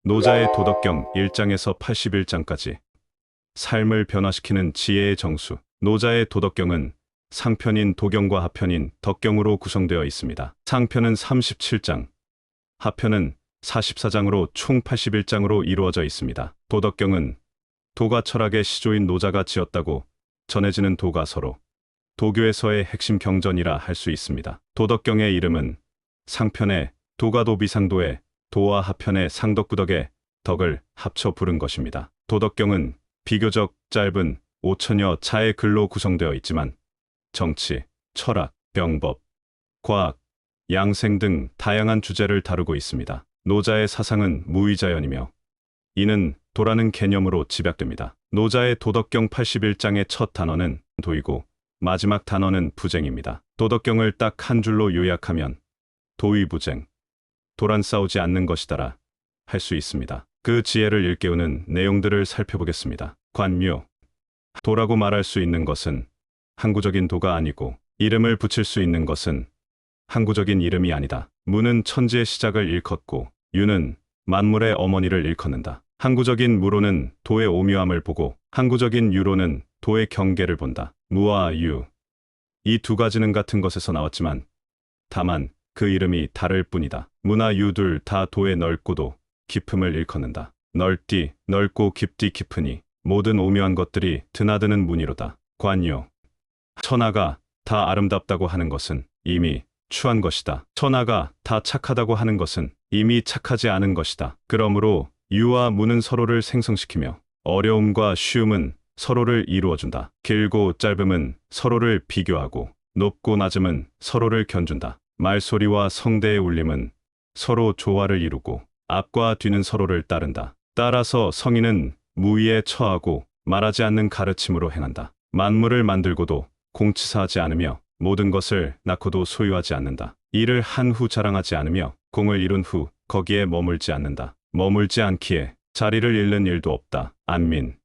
노자의 도덕경 1장에서 81장까지 삶을 변화시키는 지혜의 정수. 노자의 도덕경은 상편인 도경과 하편인 덕경으로 구성되어 있습니다. 상편은 37장, 하편은 44장으로 총 81장으로 이루어져 있습니다. 도덕경은 도가 철학의 시조인 노자가 지었다고 전해지는 도가서로 도교에서의 핵심 경전이라 할 수 있습니다. 도덕경의 이름은 상편의 도가도비상도의 도와 하편의 상덕구덕의 덕을 합쳐 부른 것입니다. 도덕경은 비교적 짧은 5천여 자의 글로 구성되어 있지만 정치, 철학, 병법, 과학, 양생 등 다양한 주제를 다루고 있습니다. 노자의 사상은 무의자연이며 이는 도라는 개념으로 집약됩니다. 노자의 도덕경 81장의 첫 단어는 도이고 마지막 단어는 부쟁입니다. 도덕경을 딱 한 줄로 요약하면 도의부쟁, 도란 싸우지 않는 것이다라 할 수 있습니다. 그 지혜를 일깨우는 내용들을 살펴보겠습니다. 관묘. 도라고 말할 수 있는 것은 항구적인 도가 아니고 이름을 붙일 수 있는 것은 항구적인 이름이 아니다. 무는 천지의 시작을 일컫고 유는 만물의 어머니를 일컫는다. 항구적인 무로는 도의 오묘함을 보고 항구적인 유로는 도의 경계를 본다. 무와 유. 이 두 가지는 같은 것에서 나왔지만 다만 그 이름이 다를 뿐이다. 무나 유 둘 다 도의 넓고도 깊음을 일컫는다. 넓디, 넓고 깊디 깊으니 모든 오묘한 것들이 드나드는 무늬로다. 관요. 천하가 다 아름답다고 하는 것은 이미 추한 것이다. 천하가 다 착하다고 하는 것은 이미 착하지 않은 것이다. 그러므로 유와 무는 서로를 생성시키며 어려움과 쉬움은 서로를 이루어준다. 길고 짧음은 서로를 비교하고 높고 낮음은 서로를 견준다. 말소리와 성대의 울림은 서로 조화를 이루고 앞과 뒤는 서로를 따른다. 따라서 성인은 무위에 처하고 말하지 않는 가르침으로 행한다. 만물을 만들고도 공치사하지 않으며 모든 것을 낳고도 소유하지 않는다. 일을 한 후 자랑하지 않으며 공을 이룬 후 거기에 머물지 않는다. 머물지 않기에 자리를 잃는 일도 없다. 안민.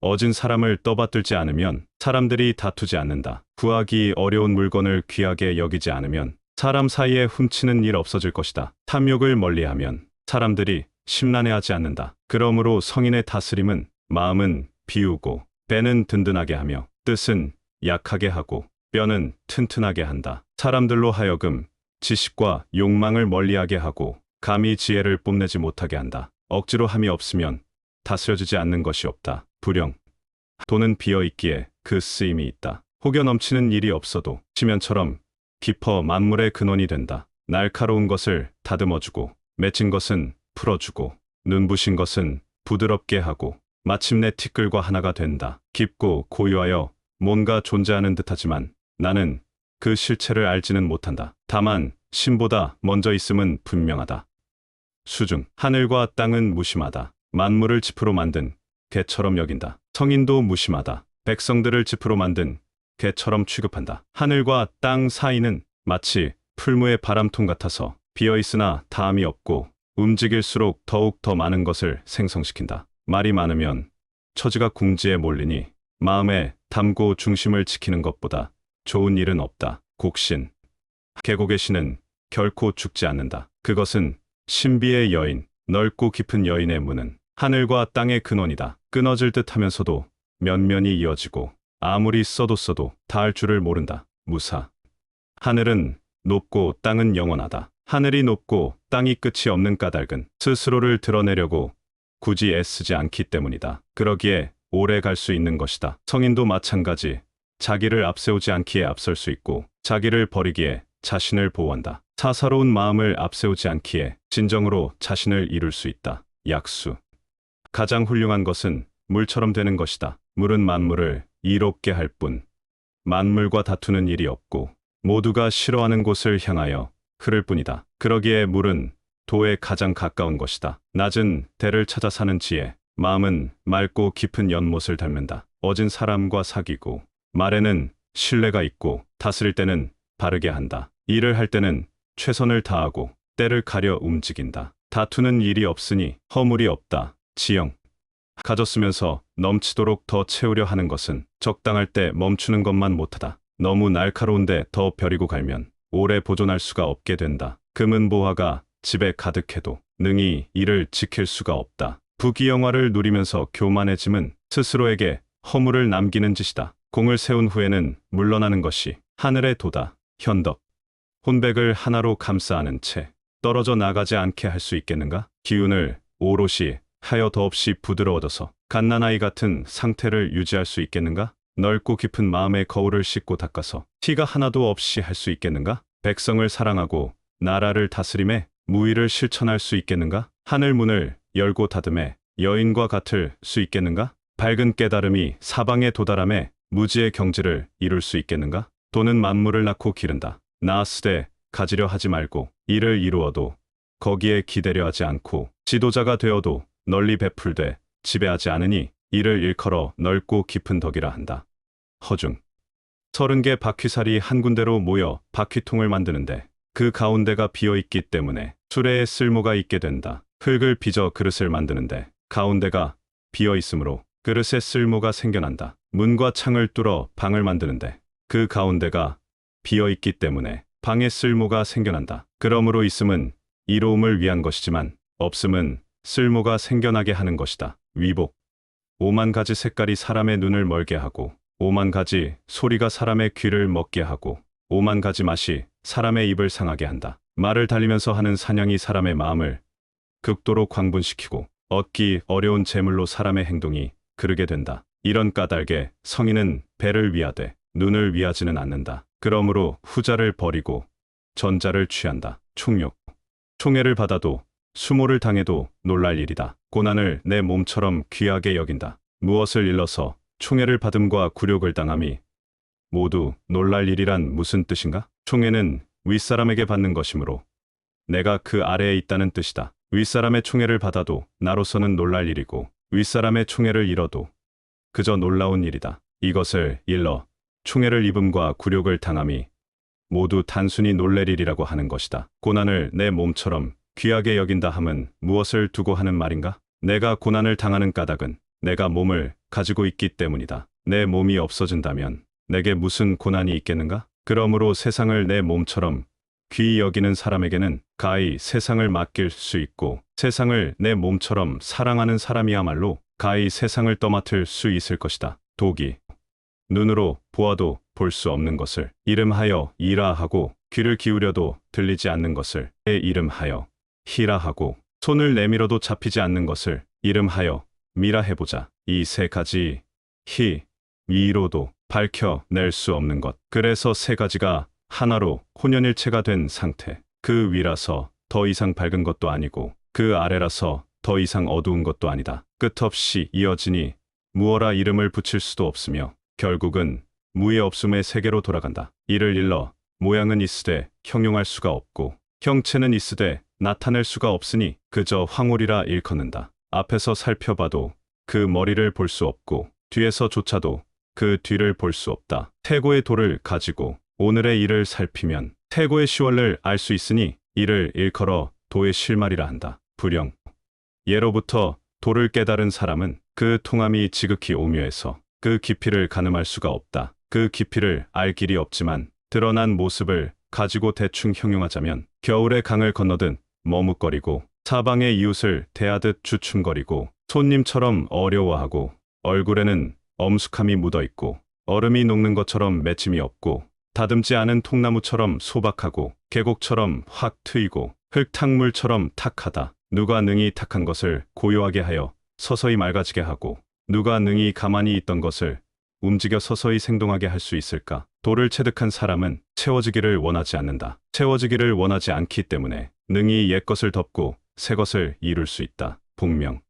얻은 사람을 떠받들지 않으면 사람들이 다투지 않는다. 구하기 어려운 물건을 귀하게 여기지 않으면 사람 사이에 훔치는 일 없어질 것이다. 탐욕을 멀리하면 사람들이 심란해하지 않는다. 그러므로 성인의 다스림은 마음은 비우고 배는 든든하게 하며 뜻은 약하게 하고 뼈는 튼튼하게 한다. 사람들로 하여금 지식과 욕망을 멀리하게 하고 감히 지혜를 뽐내지 못하게 한다. 억지로 함이 없으면 다스려지지 않는 것이 없다. 불영. 도는 비어있기에 그 쓰임이 있다. 혹여 넘치는 일이 없어도 지면처럼 깊어 만물의 근원이 된다. 날카로운 것을 다듬어주고 맺힌 것은 풀어주고 눈부신 것은 부드럽게 하고 마침내 티끌과 하나가 된다. 깊고 고요하여 뭔가 존재하는 듯하지만 나는 그 실체를 알지는 못한다. 다만 신보다 먼저 있음은 분명하다. 수중. 하늘과 땅은 무심하다. 만물을 짚으로 만든 개처럼 여긴다. 성인도 무심하다. 백성들을 짚으로 만든 개처럼 취급한다. 하늘과 땅 사이는 마치 풀무의 바람통 같아서 비어있으나 다함이 없고 움직일수록 더욱 더 많은 것을 생성시킨다. 말이 많으면 처지가 궁지에 몰리니 마음에 담고 중심을 지키는 것보다 좋은 일은 없다. 곡신. 계곡의 신은 결코 죽지 않는다. 그것은 신비의 여인, 넓고 깊은 여인의 문은 하늘과 땅의 근원이다. 끊어질 듯 하면서도 면면이 이어지고 아무리 써도 닿을 줄을 모른다. 무사. 하늘은 높고 땅은 영원하다. 하늘이 높고 땅이 끝이 없는 까닭은 스스로를 드러내려고 굳이 애쓰지 않기 때문이다. 그러기에 오래 갈 수 있는 것이다. 성인도 마찬가지. 자기를 앞세우지 않기에 앞설 수 있고 자기를 버리기에 자신을 보호한다. 사사로운 마음을 앞세우지 않기에 진정으로 자신을 이룰 수 있다. 약수. 가장 훌륭한 것은 물처럼 되는 것이다. 물은 만물을 이롭게 할 뿐 만물과 다투는 일이 없고 모두가 싫어하는 곳을 향하여 흐를 뿐이다. 그러기에 물은 도에 가장 가까운 것이다. 낮은 대를 찾아 사는 지혜. 마음은 맑고 깊은 연못을 닮는다. 어진 사람과 사귀고 말에는 신뢰가 있고 다스릴 때는 바르게 한다. 일을 할 때는 최선을 다하고 때를 가려 움직인다. 다투는 일이 없으니 허물이 없다. 지영. 가졌으면서 넘치도록 더 채우려 하는 것은 적당할 때 멈추는 것만 못하다. 너무 날카로운데 더 벼리고 갈면 오래 보존할 수가 없게 된다. 금은 보화가 집에 가득해도 능히 이를 지킬 수가 없다. 부귀영화를 누리면서 교만해짐은 스스로에게 허물을 남기는 짓이다. 공을 세운 후에는 물러나는 것이 하늘의 도다. 현덕. 혼백을 하나로 감싸 안은 채 떨어져 나가지 않게 할 수 있겠는가? 기운을 오롯이 하여 더없이 부드러워져서 갓난아이 같은 상태를 유지할 수 있겠는가? 넓고 깊은 마음의 거울을 씻고 닦아서 티가 하나도 없이 할 수 있겠는가? 백성을 사랑하고 나라를 다스림에 무의를 실천할 수 있겠는가? 하늘 문을 열고 닫음에 여인과 같을 수 있겠는가? 밝은 깨달음이 사방에 도달함에 무지의 경지를 이룰 수 있겠는가? 돈은 만물을 낳고 기른다. 낳았으되 가지려 하지 말고 이를 이루어도 거기에 기대려 하지 않고 지도자가 되어도 널리 베풀되 지배하지 않으니 이를 일컬어 넓고 깊은 덕이라 한다. 허중. 30개 바퀴살이 한 군데로 모여 바퀴통을 만드는데 그 가운데가 비어있기 때문에 수레에 쓸모가 있게 된다. 흙을 빚어 그릇을 만드는데 가운데가 비어있으므로 그릇에 쓸모가 생겨난다. 문과 창을 뚫어 방을 만드는데 그 가운데가 비어있기 때문에 방에 쓸모가 생겨난다. 그러므로 있음은 이로움을 위한 것이지만 없음은 쓸모가 생겨나게 하는 것이다. 위복. 5만 가지 색깔이 사람의 눈을 멀게 하고 5만 가지 소리가 사람의 귀를 먹게 하고 5만 가지 맛이 사람의 입을 상하게 한다. 말을 달리면서 하는 사냥이 사람의 마음을 극도로 광분시키고 얻기 어려운 재물로 사람의 행동이 그르게 된다. 이런 까닭에 성인은 배를 위하되 눈을 위하지는 않는다. 그러므로 후자를 버리고 전자를 취한다. 충욕. 총애를 받아도 수모를 당해도 놀랄 일이다. 고난을 내 몸처럼 귀하게 여긴다. 무엇을 일러서 총애를 받음과 굴욕을 당함이 모두 놀랄 일이란 무슨 뜻인가? 총애는 윗사람에게 받는 것이므로 내가 그 아래에 있다는 뜻이다. 윗사람의 총애를 받아도 나로서는 놀랄 일이고 윗사람의 총애를 잃어도 그저 놀라운 일이다. 이것을 일러 총애를 입음과 굴욕을 당함이 모두 단순히 놀랄 일이라고 하는 것이다. 고난을 내 몸처럼 귀하게 여긴다 함은 무엇을 두고 하는 말인가? 내가 고난을 당하는 까닭은 내가 몸을 가지고 있기 때문이다. 내 몸이 없어진다면 내게 무슨 고난이 있겠는가? 그러므로 세상을 내 몸처럼 귀히 여기는 사람에게는 가히 세상을 맡길 수 있고 세상을 내 몸처럼 사랑하는 사람이야말로 가히 세상을 떠맡을 수 있을 것이다. 독이. 눈으로 보아도 볼 수 없는 것을 이름하여 이라 하고 귀를 기울여도 들리지 않는 것을 해 이름하여 히라 하고 손을 내밀어도 잡히지 않는 것을 이름하여 미라 해보자. 이 세 가지 히, 미로도 밝혀낼 수 없는 것. 그래서 세 가지가 하나로 혼연일체가 된 상태. 그 위라서 더 이상 밝은 것도 아니고 그 아래라서 더 이상 어두운 것도 아니다. 끝없이 이어지니 무어라 이름을 붙일 수도 없으며 결국은 무의 없음의 세계로 돌아간다. 이를 일러 모양은 있으되 형용할 수가 없고 형체는 있으되 나타낼 수가 없으니 그저 황홀이라 일컫는다. 앞에서 살펴봐도 그 머리를 볼 수 없고 뒤에서조차도 그 뒤를 볼 수 없다. 태고의 도를 가지고 오늘의 일을 살피면 태고의 시월을 알 수 있으니 이를 일컬어 도의 실말이라 한다. 불영. 예로부터 도를 깨달은 사람은 그 통함이 지극히 오묘해서 그 깊이를 가늠할 수가 없다. 그 깊이를 알 길이 없지만 드러난 모습을 가지고 대충 형용하자면 겨울의 강을 건너듯 머뭇거리고 사방의 이웃을 대하듯 주춤거리고 손님처럼 어려워하고 얼굴에는 엄숙함이 묻어있고 얼음이 녹는 것처럼 맺힘이 없고 다듬지 않은 통나무처럼 소박하고 계곡처럼 확 트이고 흙탕물처럼 탁하다. 누가 능히 탁한 것을 고요하게 하여 서서히 맑아지게 하고 누가 능히 가만히 있던 것을 움직여 서서히 생동하게 할 수 있을까? 돌을 체득한 사람은 채워지기를 원하지 않는다. 채워지기를 원하지 않기 때문에 능히 옛것을 덮고 새것을 이룰 수 있다. 복명.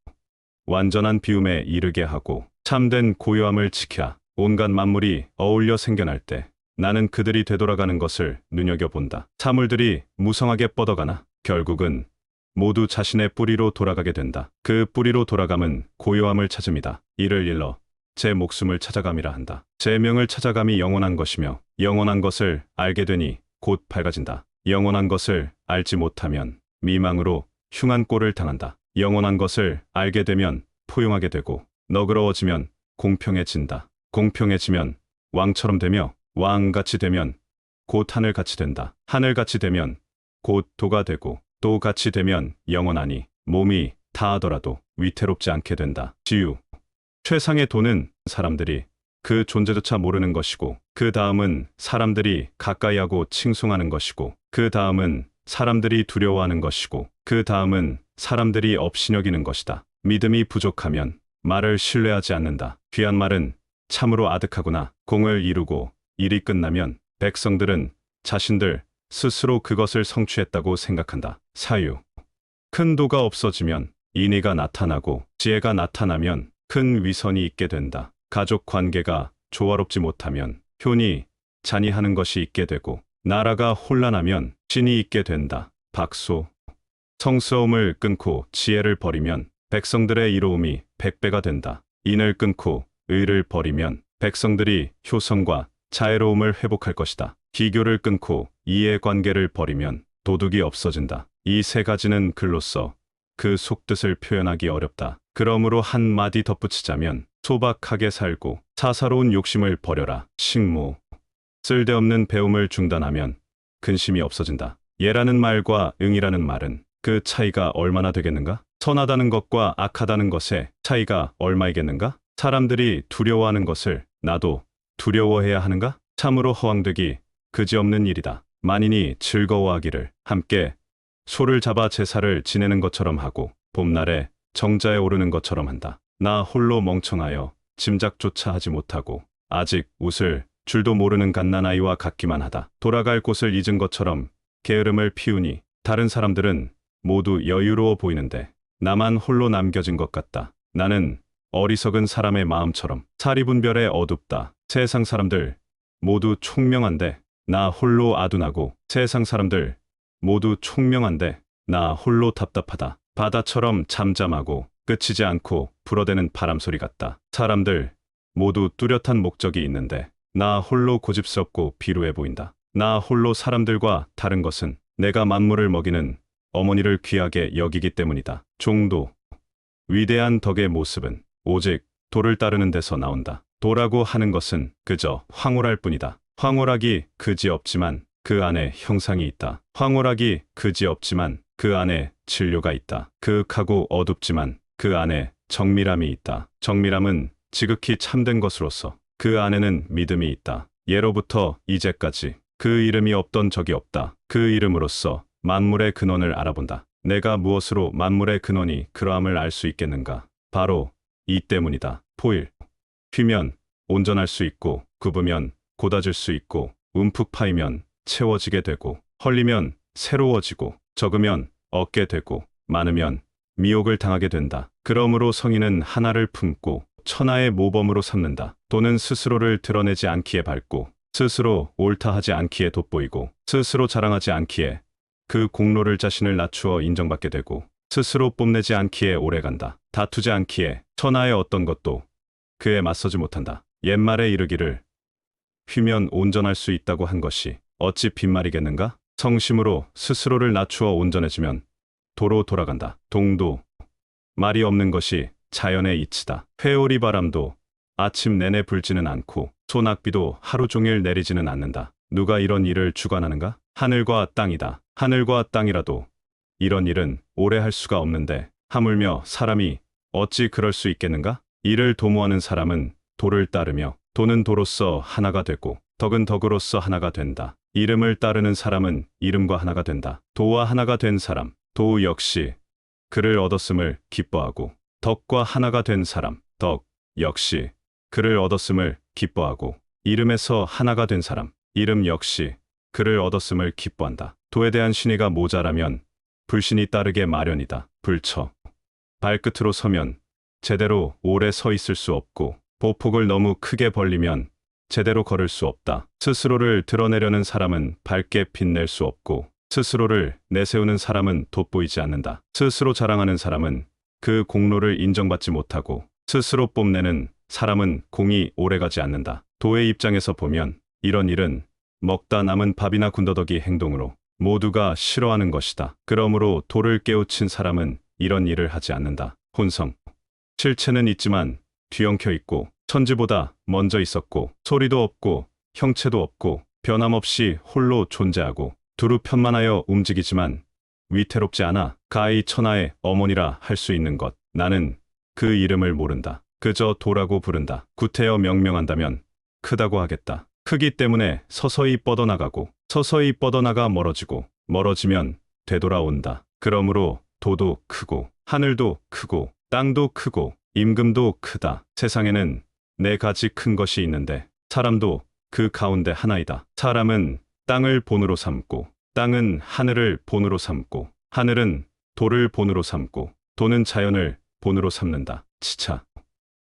완전한 비움에 이르게 하고 참된 고요함을 지켜 온갖 만물이 어울려 생겨날 때 나는 그들이 되돌아가는 것을 눈여겨본다. 사물들이 무성하게 뻗어가나 결국은 모두 자신의 뿌리로 돌아가게 된다. 그 뿌리로 돌아감은 고요함을 찾음이다. 이를 일러 제 목숨을 찾아감이라 한다. 제 명을 찾아감이 영원한 것이며 영원한 것을 알게 되니 곧 밝아진다. 영원한 것을 알지 못하면 미망으로 흉한 꼴을 당한다. 영원한 것을 알게 되면 포용하게 되고 너그러워지면 공평해진다. 공평해지면 왕처럼 되며 왕같이 되면 곧 하늘같이 된다. 하늘같이 되면 곧 도가 되고 또 같이 되면 영원하니 몸이 다하더라도 위태롭지 않게 된다. 지유. 최상의 도는 사람들이 그 존재조차 모르는 것이고, 그 다음은 사람들이 가까이하고 칭송하는 것이고, 그 다음은 사람들이 두려워하는 것이고, 그 다음은 사람들이 업신여기는 것이다. 믿음이 부족하면 말을 신뢰하지 않는다. 귀한 말은 참으로 아득하구나. 공을 이루고 일이 끝나면 백성들은 자신들 스스로 그것을 성취했다고 생각한다. 사유. 큰 도가 없어지면 인의가 나타나고, 지혜가 나타나면 큰 위선이 있게 된다. 가족 관계가 조화롭지 못하면 효니, 잔이하는 것이 있게 되고, 나라가 혼란하면 신이 있게 된다. 박소. 성스러움을 끊고 지혜를 버리면 백성들의 이로움이 100배가 된다. 인을 끊고 의를 버리면 백성들이 효성과 자애로움을 회복할 것이다. 기교를 끊고 이해관계를 버리면 도둑이 없어진다. 이 세 가지는 글로써 그 속뜻을 표현하기 어렵다. 그러므로 한 마디 덧붙이자면, 소박하게 살고 사사로운 욕심을 버려라. 식모. 쓸데없는 배움을 중단하면 근심이 없어진다. 예라는 말과 응이라는 말은 그 차이가 얼마나 되겠는가? 선하다는 것과 악하다는 것의 차이가 얼마이겠는가? 사람들이 두려워하는 것을 나도 두려워해야 하는가? 참으로 허황되기 그지없는 일이다. 만인이 즐거워하기를 함께 소를 잡아 제사를 지내는 것처럼 하고, 봄날에 정자에 오르는 것처럼 한다. 나 홀로 멍청하여 짐작조차 하지 못하고 아직 웃을 줄도 모르는 갓난아이와 같기만 하다. 돌아갈 곳을 잊은 것처럼 게으름을 피우니 다른 사람들은 모두 여유로워 보이는데 나만 홀로 남겨진 것 같다. 나는 어리석은 사람의 마음처럼 사리분별에 어둡다. 세상 사람들 모두 총명한데 나 홀로 아둔하고, 세상 사람들 모두 총명한데 나 홀로 답답하다. 바다처럼 잠잠하고 끝이지 않고 불어대는 바람소리 같다. 사람들 모두 뚜렷한 목적이 있는데 나 홀로 고집스럽고 비루해 보인다. 나 홀로 사람들과 다른 것은 내가 만물을 먹이는 어머니를 귀하게 여기기 때문이다. 종도. 위대한 덕의 모습은 오직 도를 따르는 데서 나온다. 도라고 하는 것은 그저 황홀할 뿐이다. 황홀하기 그지없지만 그 안에 형상이 있다. 황홀하기 그지없지만 그 안에 진료가 있다. 그윽하고 어둡지만 그 안에 정밀함이 있다. 정밀함은 지극히 참된 것으로서 그 안에는 믿음이 있다. 예로부터 이제까지 그 이름이 없던 적이 없다. 그 이름으로써 만물의 근원을 알아본다. 내가 무엇으로 만물의 근원이 그러함을 알 수 있겠는가? 바로 이 때문이다. 포일. 휘면 온전할 수 있고, 굽으면 곧아질 수 있고, 움푹 파이면 채워지게 되고, 헐리면 새로워지고, 적으면 얻게 되고, 많으면 미혹을 당하게 된다. 그러므로 성인은 하나를 품고 천하의 모범으로 삼는다. 도는 스스로를 드러내지 않기에 밝고, 스스로 옳다 하지 않기에 돋보이고, 스스로 자랑하지 않기에 그 공로를 자신을 낮추어 인정받게 되고, 스스로 뽐내지 않기에 오래간다. 다투지 않기에 천하의 어떤 것도 그에 맞서지 못한다. 옛말에 이르기를 휘면 온전할 수 있다고 한 것이 어찌 빈말이겠는가? 성심으로 스스로를 낮추어 온전해지면 도로 돌아간다. 동도. 말이 없는 것이 자연의 이치다. 회오리 바람도 아침 내내 불지는 않고 소낙비도 하루 종일 내리지는 않는다. 누가 이런 일을 주관하는가? 하늘과 땅이다. 하늘과 땅이라도 이런 일은 오래 할 수가 없는데 하물며 사람이 어찌 그럴 수 있겠는가? 이를 도모하는 사람은 도를 따르며, 도는 도로서 하나가 되고, 덕은 덕으로서 하나가 된다. 이름을 따르는 사람은 이름과 하나가 된다. 도와 하나가 된 사람, 도 역시 그를 얻었음을 기뻐하고, 덕과 하나가 된 사람, 덕 역시 그를 얻었음을 기뻐하고, 이름에서 하나가 된 사람, 이름 역시 그를 얻었음을 기뻐한다. 도에 대한 신의가 모자라면 불신이 따르게 마련이다. 불처. 발끝으로 서면 제대로 오래 서 있을 수 없고, 보폭을 너무 크게 벌리면 제대로 걸을 수 없다. 스스로를 드러내려는 사람은 밝게 빛낼 수 없고, 스스로를 내세우는 사람은 돋보이지 않는다. 스스로 자랑하는 사람은 그 공로를 인정받지 못하고, 스스로 뽐내는 사람은 공이 오래가지 않는다. 도의 입장에서 보면 이런 일은 먹다 남은 밥이나 군더더기 행동으로 모두가 싫어하는 것이다. 그러므로 도를 깨우친 사람은 이런 일을 하지 않는다. 혼성. 실체는 있지만 뒤엉켜 있고, 천지보다 먼저 있었고, 소리도 없고 형체도 없고, 변함없이 홀로 존재하고, 두루 편만하여 움직이지만 위태롭지 않아. 가히 천하의 어머니라 할 수 있는 것. 나는 그 이름을 모른다. 그저 도라고 부른다. 구태여 명명한다면 크다고 하겠다. 크기 때문에 서서히 뻗어나가고 서서히 뻗어나가 멀어지고 멀어지면 되돌아온다. 그러므로 도도 크고 하늘도 크고 땅도 크고 임금도 크다. 세상에는 네 가지 큰 것이 있는데 사람도 그 가운데 하나이다. 사람은 땅을 본으로 삼고 땅은 하늘을 본으로 삼고 하늘은 도를 본으로 삼고 도는 자연을 본으로 삼는다. 치차.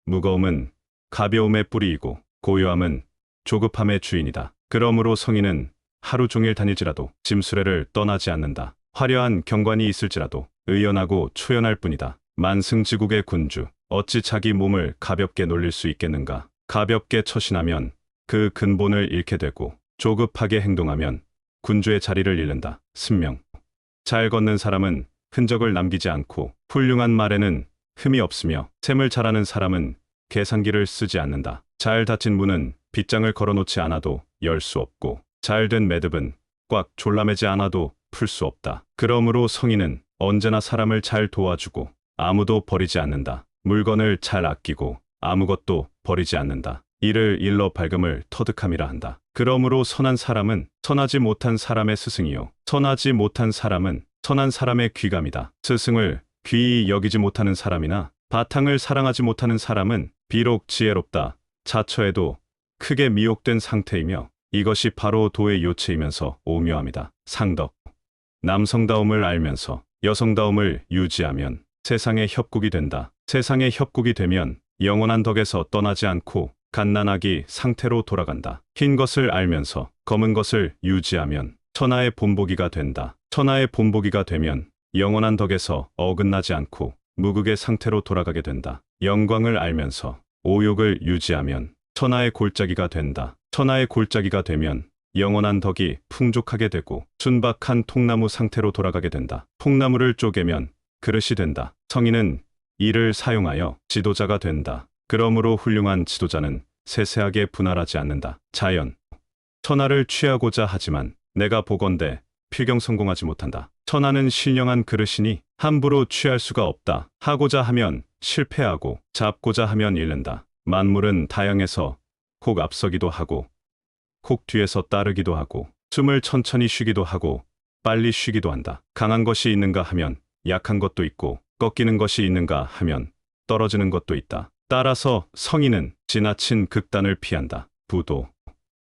무거움은 가벼움의 뿌리이고 고요함은 조급함의 주인이다. 그러므로 성인은 하루 종일 다닐지라도 짐수레를 떠나지 않는다. 화려한 경관이 있을지라도 의연하고 초연할 뿐이다. 만승지국의 군주, 어찌 자기 몸을 가볍게 놀릴 수 있겠는가. 가볍게 처신하면 그 근본을 잃게 되고 조급하게 행동하면 군주의 자리를 잃는다. 승명. 잘 걷는 사람은 흔적을 남기지 않고 훌륭한 말에는 흠이 없으며 셈을 잘하는 사람은 계산기를 쓰지 않는다. 잘 닫힌 문은 빗장을 걸어놓지 않아도 열 수 없고 잘된 매듭은 꽉 졸라매지 않아도 풀 수 없다. 그러므로 성인은 언제나 사람을 잘 도와주고 아무도 버리지 않는다. 물건을 잘 아끼고 아무것도 버리지 않는다. 이를 일러 밝음을 터득함이라 한다. 그러므로 선한 사람은 선하지 못한 사람의 스승이요 선하지 못한 사람은 선한 사람의 귀감이다. 스승을 귀히 여기지 못하는 사람이나 바탕을 사랑하지 못하는 사람은 비록 지혜롭다 자처에도 크게 미혹된 상태이며 이것이 바로 도의 요체이면서 오묘함이다. 상덕. 남성다움을 알면서 여성다움을 유지하면 세상의 협국이 된다. 세상의 협국이 되면 영원한 덕에서 떠나지 않고 갓난아기 상태로 돌아간다. 흰 것을 알면서 검은 것을 유지하면 천하의 본보기가 된다. 천하의 본보기가 되면 영원한 덕에서 어긋나지 않고 무극의 상태로 돌아가게 된다. 영광을 알면서 오욕을 유지하면 천하의 골짜기가 된다. 천하의 골짜기가 되면 영원한 덕이 풍족하게 되고 순박한 통나무 상태로 돌아가게 된다. 통나무를 쪼개면 그릇이 된다. 성인은 이를 사용하여 지도자가 된다. 그러므로 훌륭한 지도자는 세세하게 분할하지 않는다. 자연. 천하를 취하고자 하지만 내가 보건대 필경 성공하지 못한다. 천하는 신령한 그릇이니 함부로 취할 수가 없다. 하고자 하면 실패하고 잡고자 하면 잃는다. 만물은 다양해서 혹 앞서기도 하고 혹 뒤에서 따르기도 하고 숨을 천천히 쉬기도 하고 빨리 쉬기도 한다. 강한 것이 있는가 하면 약한 것도 있고 꺾이는 것이 있는가 하면 떨어지는 것도 있다. 따라서 성인은 지나친 극단을 피한다. 부도.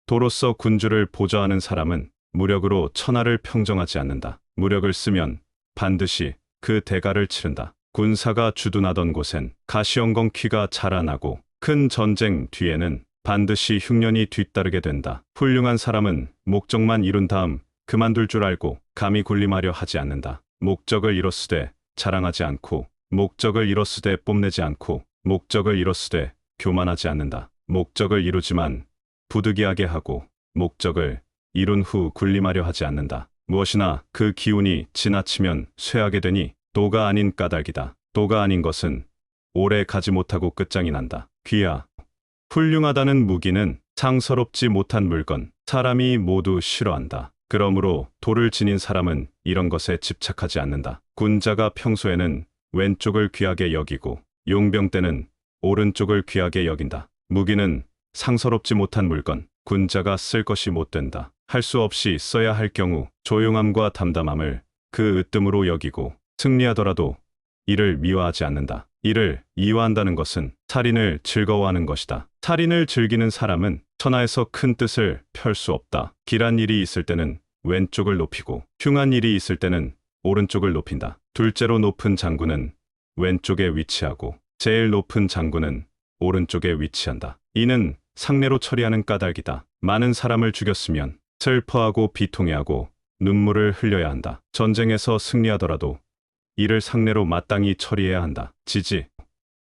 도로서 군주를 보좌하는 사람은 무력으로 천하를 평정하지 않는다. 무력을 쓰면 반드시 그 대가를 치른다. 군사가 주둔하던 곳엔 가시엉겅퀴가 자라나고 큰 전쟁 뒤에는 반드시 흉년이 뒤따르게 된다. 훌륭한 사람은 목적만 이룬 다음 그만둘 줄 알고 감히 군림하려 하지 않는다. 목적을 이뤘으되 자랑하지 않고 목적을 이뤘으되 뽐내지 않고 목적을 이뤘으되 교만하지 않는다. 목적을 이루지만 부득이하게 하고 목적을 이룬 후 군림하려 하지 않는다. 무엇이나 그 기운이 지나치면 쇠하게 되니 도가 아닌 까닭이다. 도가 아닌 것은 오래 가지 못하고 끝장이 난다. 귀하. 훌륭하다는 무기는 상서롭지 못한 물건, 사람이 모두 싫어한다. 그러므로 도를 지닌 사람은 이런 것에 집착하지 않는다. 군자가 평소에는 왼쪽을 귀하게 여기고 용병 때는 오른쪽을 귀하게 여긴다. 무기는 상서롭지 못한 물건, 군자가 쓸 것이 못 된다. 할 수 없이 써야 할 경우 조용함과 담담함을 그 으뜸으로 여기고 승리하더라도 이를 미워하지 않는다. 이를 이화한다는 것은 살인을 즐거워하는 것이다. 살인을 즐기는 사람은 천하에서 큰 뜻을 펼 수 없다. 길한 일이 있을 때는 왼쪽을 높이고 흉한 일이 있을 때는 오른쪽을 높인다. 둘째로 높은 장군은 왼쪽에 위치하고 제일 높은 장군은 오른쪽에 위치한다. 이는 상례로 처리하는 까닭이다. 많은 사람을 죽였으면 슬퍼하고 비통해하고 눈물을 흘려야 한다. 전쟁에서 승리하더라도 이를 상례로 마땅히 처리해야 한다. 지지.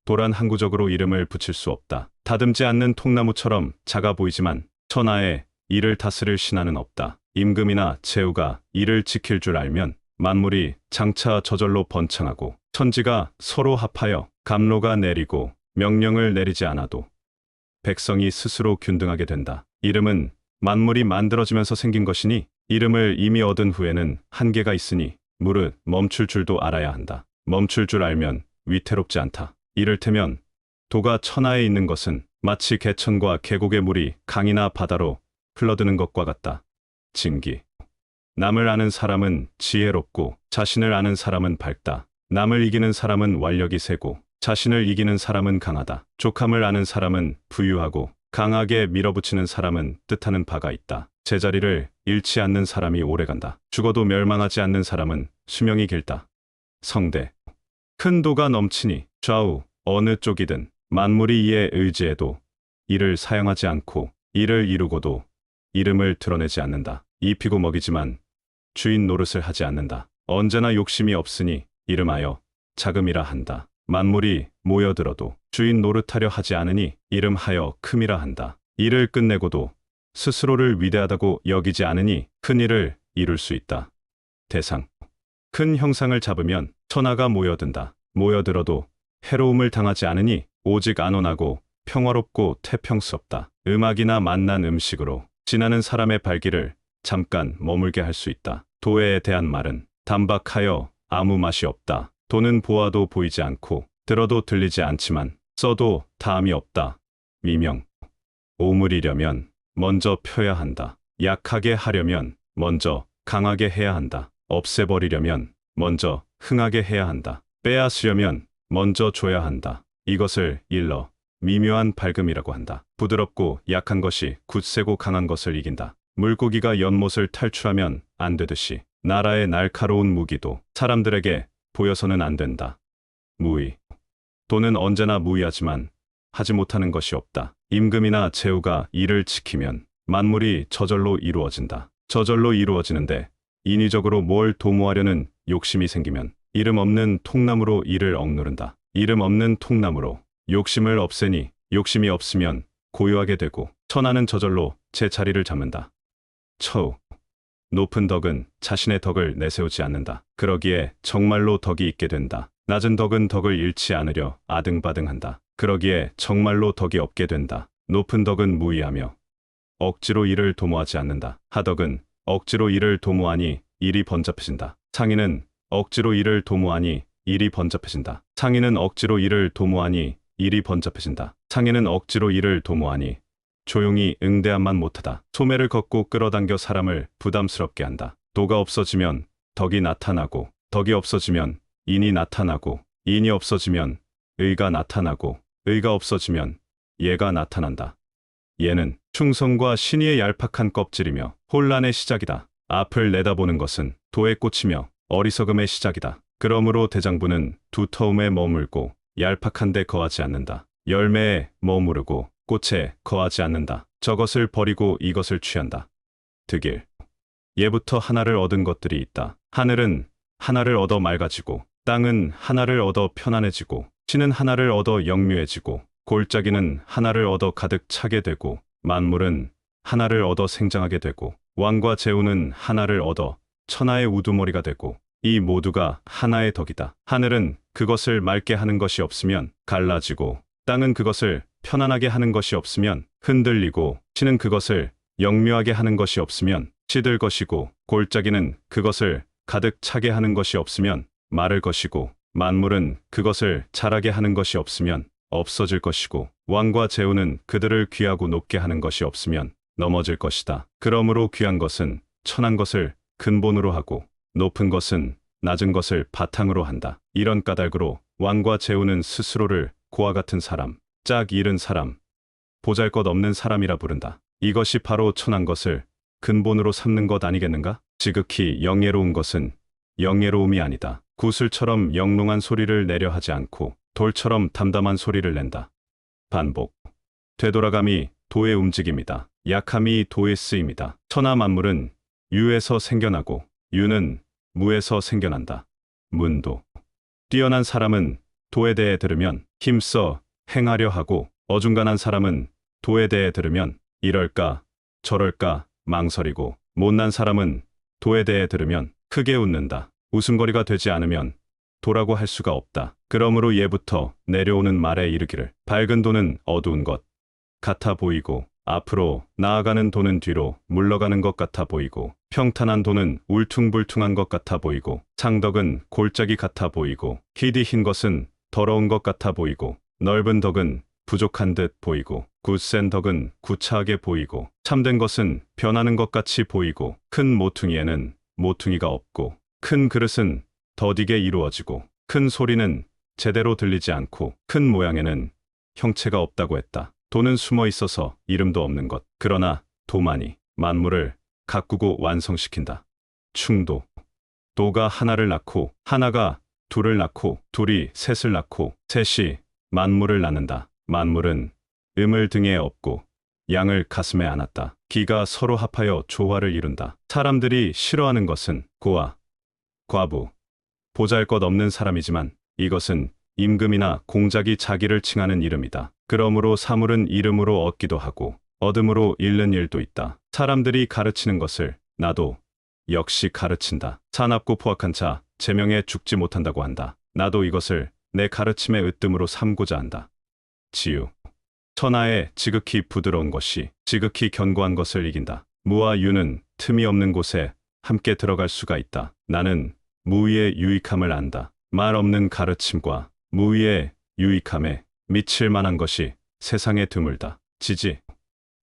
도란 항구적으로 이름을 붙일 수 없다. 다듬지 않는 통나무처럼 작아 보이지만 천하에 이를 다스릴 신하는 없다. 임금이나 제후가 이를 지킬 줄 알면 만물이 장차 저절로 번창하고 천지가 서로 합하여 감로가 내리고 명령을 내리지 않아도 백성이 스스로 균등하게 된다. 이름은 만물이 만들어지면서 생긴 것이니 이름을 이미 얻은 후에는 한계가 있으니 무릇 멈출 줄도 알아야 한다. 멈출 줄 알면 위태롭지 않다. 이를테면 도가 천하에 있는 것은 마치 개천과 계곡의 물이 강이나 바다로 흘러드는 것과 같다. 진기. 남을 아는 사람은 지혜롭고 자신을 아는 사람은 밝다. 남을 이기는 사람은 완력이 세고 자신을 이기는 사람은 강하다. 족함을 아는 사람은 부유하고 강하게 밀어붙이는 사람은 뜻하는 바가 있다. 제자리를 잃지 않는 사람이 오래간다. 죽어도 멸망하지 않는 사람은 수명이 길다. 성대. 큰 도가 넘치니 좌우 어느 쪽이든 만물이 이에 의지해도 이를 사용하지 않고 이를 이루고도 이름을 드러내지 않는다. 입히고 먹이지만 주인 노릇을 하지 않는다. 언제나 욕심이 없으니 이름하여 자금이라 한다. 만물이 모여들어도 주인 노릇하려 하지 않으니 이름하여 큼이라 한다. 일을 끝내고도 스스로를 위대하다고 여기지 않으니 큰 일을 이룰 수 있다. 대상. 큰 형상을 잡으면 천하가 모여든다. 모여들어도 해로움을 당하지 않으니 오직 안온하고 평화롭고 태평스럽다. 음악이나 맛난 음식으로 지나는 사람의 발길을 잠깐 머물게 할 수 있다. 도에 대한 말은 단박하여 아무 맛이 없다. 도는 보아도 보이지 않고 들어도 들리지 않지만 써도 다음이 없다. 미명. 오물이려면 먼저 펴야 한다. 약하게 하려면 먼저 강하게 해야 한다. 없애버리려면 먼저 흥하게 해야 한다. 빼앗으려면 먼저 줘야 한다. 이것을 일러 미묘한 밝음이라고 한다. 부드럽고 약한 것이 굳세고 강한 것을 이긴다. 물고기가 연못을 탈출하면 안 되듯이 나라의 날카로운 무기도 사람들에게 보여서는 안 된다. 무의. 도는 언제나 무의하지만 하지 못하는 것이 없다. 임금이나 제후가 이를 지키면 만물이 저절로 이루어진다. 저절로 이루어지는데 인위적으로 뭘 도모하려는 욕심이 생기면 이름 없는 통나무로 이를 억누른다. 이름 없는 통나무로 욕심을 없애니 욕심이 없으면 고요하게 되고 천하는 저절로 제 자리를 잡는다. 처우. 높은 덕은 자신의 덕을 내세우지 않는다. 그러기에 정말로 덕이 있게 된다. 낮은 덕은 덕을 잃지 않으려 아등바등한다. 그러기에 정말로 덕이 없게 된다. 높은 덕은 무의하며 억지로 일을 도모하지 않는다. 하덕은 억지로 일을 도모하니 일이 번잡해진다. 상인은 억지로 일을 도모하니 일이 번잡해진다. 상인은 억지로 일을 도모하니 일이 번잡해진다. 상인은 억지로 일을 도모하니 조용히 응대함만 못하다. 소매를 걷고 끌어당겨 사람을 부담스럽게 한다. 도가 없어지면 덕이 나타나고 덕이 없어지면 인이 나타나고 인이 없어지면 의가 나타나고 의가 없어지면 예가 나타난다. 예는 충성과 신의의 얄팍한 껍질이며 혼란의 시작이다. 앞을 내다보는 것은 도에 꽂히며 어리석음의 시작이다. 그러므로 대장부는 두터움에 머물고 얄팍한 데 거하지 않는다. 열매에 머무르고 꽃에 거하지 않는다. 저것을 버리고 이것을 취한다. 득일. 예부터 하나를 얻은 것들이 있다. 하늘은 하나를 얻어 맑아지고 땅은 하나를 얻어 편안해지고 신은 하나를 얻어 영묘해지고 골짜기는 하나를 얻어 가득 차게 되고 만물은 하나를 얻어 생장하게 되고 왕과 제후는 하나를 얻어 천하의 우두머리가 되고 이 모두가 하나의 덕이다. 하늘은 그것을 맑게 하는 것이 없으면 갈라지고 땅은 그것을 편안하게 하는 것이 없으면 흔들리고 신은 그것을 영묘하게 하는 것이 없으면 시들 것이고 골짜기는 그것을 가득 차게 하는 것이 없으면 마를 것이고 만물은 그것을 자라게 하는 것이 없으면 없어질 것이고 왕과 제후는 그들을 귀하고 높게 하는 것이 없으면 넘어질 것이다. 그러므로 귀한 것은 천한 것을 근본으로 하고 높은 것은 낮은 것을 바탕으로 한다. 이런 까닭으로 왕과 제후는 스스로를 고와 같은 사람, 짝 잃은 사람, 보잘것없는 사람이라 부른다. 이것이 바로 천한 것을 근본으로 삼는 것 아니겠는가? 지극히 영예로운 것은 영예로움이 아니다. 구슬처럼 영롱한 소리를 내려 하지 않고 돌처럼 담담한 소리를 낸다. 반복. 되돌아감이 도의 움직임이다. 약함이 도의 쓰임이다. 천하 만물은 유에서 생겨나고 유는 무에서 생겨난다. 문도. 뛰어난 사람은 도에 대해 들으면 힘써 행하려 하고 어중간한 사람은 도에 대해 들으면 이럴까 저럴까 망설이고 못난 사람은 도에 대해 들으면 크게 웃는다. 웃음거리가 되지 않으면 도라고 할 수가 없다. 그러므로 예부터 내려오는 말에 이르기를 밝은 도는 어두운 것 같아 보이고 앞으로 나아가는 돈은 뒤로 물러가는 것 같아 보이고, 평탄한 돈은 울퉁불퉁한 것 같아 보이고, 창덕은 골짜기 같아 보이고, 희디 흰 것은 더러운 것 같아 보이고, 넓은 덕은 부족한 듯 보이고, 굳센 덕은 구차하게 보이고, 참된 것은 변하는 것 같이 보이고, 큰 모퉁이에는 모퉁이가 없고, 큰 그릇은 더디게 이루어지고, 큰 소리는 제대로 들리지 않고, 큰 모양에는 형체가 없다고 했다. 도는 숨어 있어서 이름도 없는 것. 그러나 도만이 만물을 가꾸고 완성시킨다. 충도. 도가 하나를 낳고, 하나가 둘을 낳고, 둘이 셋을 낳고, 셋이 만물을 낳는다. 만물은 음을 등에 업고 양을 가슴에 안았다. 기가 서로 합하여 조화를 이룬다. 사람들이 싫어하는 것은 고아, 과부, 보잘것없는 사람이지만 이것은 임금이나 공작이 자기를 칭하는 이름이다. 그러므로 사물은 이름으로 얻기도 하고 얻음으로 잃는 일도 있다. 사람들이 가르치는 것을 나도 역시 가르친다. 사납고 포악한 자, 제명에 죽지 못한다고 한다. 나도 이것을 내 가르침의 으뜸으로 삼고자 한다. 지유. 천하에 지극히 부드러운 것이 지극히 견고한 것을 이긴다. 무와 유는 틈이 없는 곳에 함께 들어갈 수가 있다. 나는 무위의 유익함을 안다. 말 없는 가르침과 무위의 유익함에 미칠 만한 것이 세상에 드물다. 지지.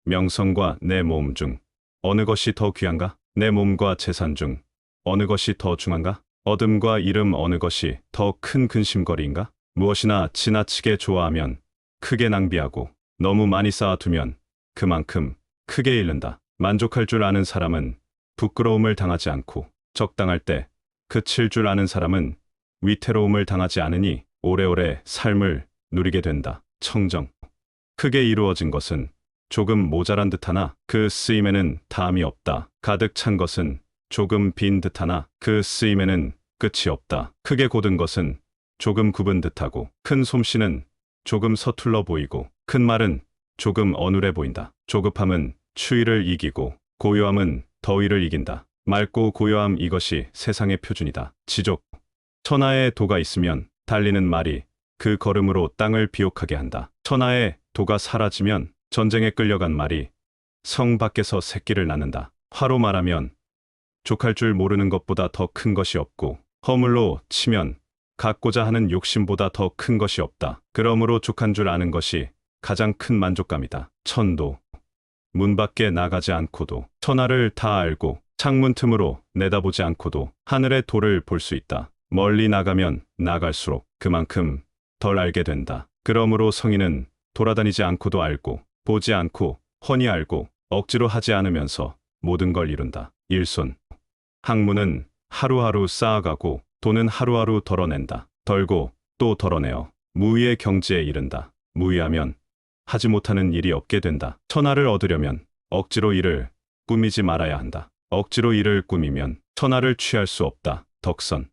명성과 내 몸 중 어느 것이 더 귀한가? 내 몸과 재산 중 어느 것이 더 중한가? 얻음과 이름 어느 것이 더 큰 근심거리인가? 무엇이나 지나치게 좋아하면 크게 낭비하고 너무 많이 쌓아두면 그만큼 크게 잃는다. 만족할 줄 아는 사람은 부끄러움을 당하지 않고 적당할 때 그칠 줄 아는 사람은 위태로움을 당하지 않으니 오래오래 삶을 누리게 된다. 청정. 크게 이루어진 것은 조금 모자란 듯하나 그 쓰임에는 다함이 없다. 가득 찬 것은 조금 빈 듯하나 그 쓰임에는 끝이 없다. 크게 곧은 것은 조금 굽은 듯하고 큰 솜씨는 조금 서툴러 보이고 큰 말은 조금 어눌해 보인다. 조급함은 추위를 이기고 고요함은 더위를 이긴다. 맑고 고요함 이것이 세상의 표준이다. 지족. 천하에 도가 있으면 달리는 말이 그 걸음으로 땅을 비옥하게 한다. 천하에 도가 사라지면 전쟁에 끌려간 말이 성 밖에서 새끼를 낳는다. 화로 말하면 족할 줄 모르는 것보다 더 큰 것이 없고 허물로 치면 갖고자 하는 욕심보다 더 큰 것이 없다. 그러므로 족한 줄 아는 것이 가장 큰 만족감이다. 천도. 문 밖에 나가지 않고도 천하를 다 알고 창문 틈으로 내다보지 않고도 하늘의 도를 볼 수 있다. 멀리 나가면 나갈수록 그만큼 덜 알게 된다. 그러므로 성인은 돌아다니지 않고도 알고 보지 않고 훤히 알고 억지로 하지 않으면서 모든 걸 이룬다. 일손. 학문은 하루하루 쌓아가고 돈은 하루하루 덜어낸다. 덜고 또 덜어내어 무위의 경지에 이른다. 무위하면 하지 못하는 일이 없게 된다. 천하를 얻으려면 억지로 일을 꾸미지 말아야 한다. 억지로 일을 꾸미면 천하를 취할 수 없다. 덕선.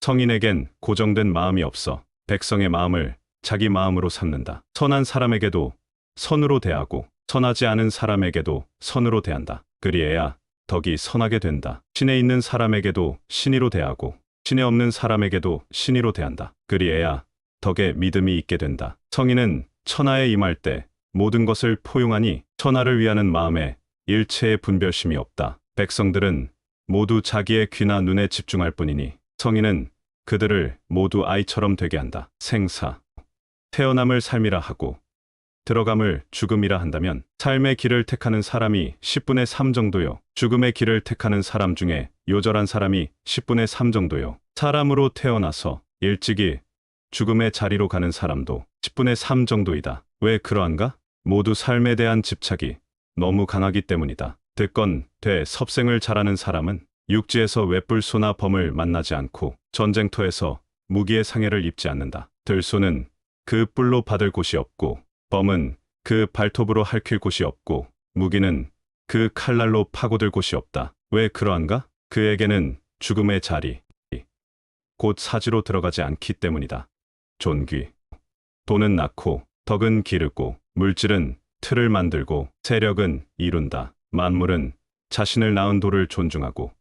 성인에겐 고정된 마음이 없어 백성의 마음을 자기 마음으로 삼는다. 선한 사람에게도 선으로 대하고 선하지 않은 사람에게도 선으로 대한다. 그리해야 덕이 선하게 된다. 신에 있는 사람에게도 신의로 대하고 신에 없는 사람에게도 신의로 대한다. 그리해야 덕에 믿음이 있게 된다. 성인은 천하에 임할 때 모든 것을 포용하니 천하를 위하는 마음에 일체의 분별심이 없다. 백성들은 모두 자기의 귀나 눈에 집중할 뿐이니 성인은 그들을 모두 아이처럼 되게 한다. 생사. 태어남을 삶이라 하고 들어감을 죽음이라 한다면 삶의 길을 택하는 사람이 10분의 3 정도요. 죽음의 길을 택하는 사람 중에 요절한 사람이 10분의 3 정도요. 사람으로 태어나서 일찍이 죽음의 자리로 가는 사람도 10분의 3 정도이다. 왜 그러한가? 모두 삶에 대한 집착이 너무 강하기 때문이다. 듣건 돼 섭생을 잘하는 사람은 육지에서 외뿔소나 범을 만나지 않고 전쟁터에서 무기의 상해를 입지 않는다. 들소는 그 뿔로 받을 곳이 없고 범은 그 발톱으로 핥힐 곳이 없고 무기는 그 칼날로 파고들 곳이 없다. 왜 그러한가? 그에게는 죽음의 자리, 곧 사지로 들어가지 않기 때문이다. 존귀. 돈은 낳고 덕은 기르고 물질은 틀을 만들고 세력은 이룬다. 만물은 자신을 낳은 도를 존중하고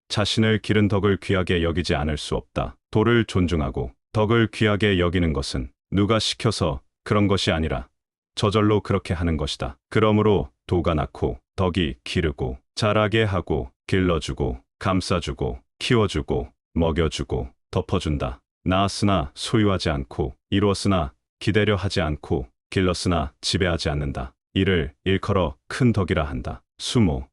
자신을 기른 덕을 귀하게 여기지 않을 수 없다. 도를 존중하고 덕을 귀하게 여기는 것은 누가 시켜서 그런 것이 아니라 저절로 그렇게 하는 것이다. 그러므로 도가 낳고 덕이 기르고 자라게 하고 길러주고 감싸주고 키워주고 먹여주고 덮어준다. 낳았으나 소유하지 않고 이루었으나 기대려 하지 않고 길렀으나 지배하지 않는다. 이를 일컬어 큰 덕이라 한다. 수모.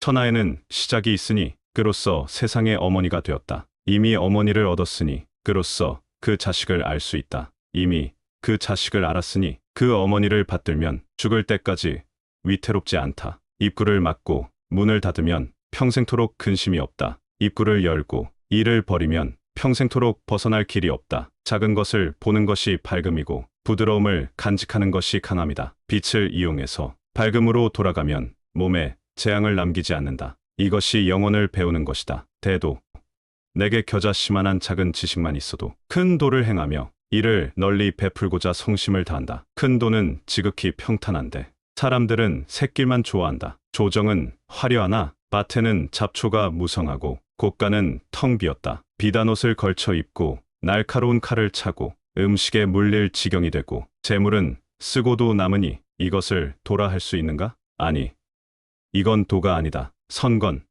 천하에는 시작이 있으니 그로써 세상의 어머니가 되었다. 이미 어머니를 얻었으니 그로써 그 자식을 알 수 있다. 이미 그 자식을 알았으니 그 어머니를 받들면 죽을 때까지 위태롭지 않다. 입구를 막고 문을 닫으면 평생토록 근심이 없다. 입구를 열고 이를 버리면 평생토록 벗어날 길이 없다. 작은 것을 보는 것이 밝음이고 부드러움을 간직하는 것이 강함이다. 빛을 이용해서 밝음으로 돌아가면 몸에 재앙을 남기지 않는다. 이것이 영혼을 배우는 것이다. 대도. 내게 겨자씨만한 작은 지식만 있어도 큰 도를 행하며 이를 널리 베풀고자 성심을 다한다. 큰 도는 지극히 평탄한데 사람들은 샛길만 좋아한다. 조정은 화려하나 밭에는 잡초가 무성하고 곳간은 텅 비었다. 비단 옷을 걸쳐 입고 날카로운 칼을 차고 음식에 물릴 지경이 되고 재물은 쓰고도 남으니 이것을 도라 할 수 있는가? 아니, 이건 도가 아니다. 선건.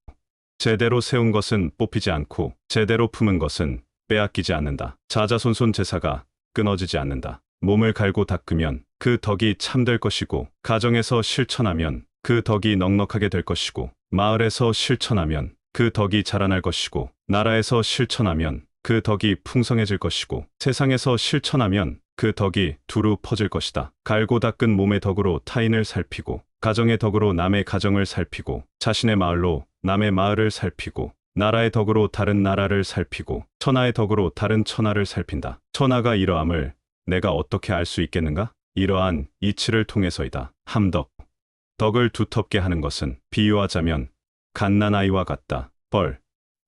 제대로 세운 것은 뽑히지 않고 제대로 품은 것은 빼앗기지 않는다. 자자손손 제사가 끊어지지 않는다. 몸을 갈고 닦으면 그 덕이 참될 것이고 가정에서 실천하면 그 덕이 넉넉하게 될 것이고 마을에서 실천하면 그 덕이 자라날 것이고 나라에서 실천하면 그 덕이 풍성해질 것이고 세상에서 실천하면 그 덕이 두루 퍼질 것이다. 갈고 닦은 몸의 덕으로 타인을 살피고 가정의 덕으로 남의 가정을 살피고 자신의 마을로 남의 마을을 살피고 나라의 덕으로 다른 나라를 살피고 천하의 덕으로 다른 천하를 살핀다. 천하가 이러함을 내가 어떻게 알 수 있겠는가? 이러한 이치를 통해서이다. 함덕. 덕을 두텁게 하는 것은 비유하자면 갓난아이와 같다. 벌,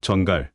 정갈,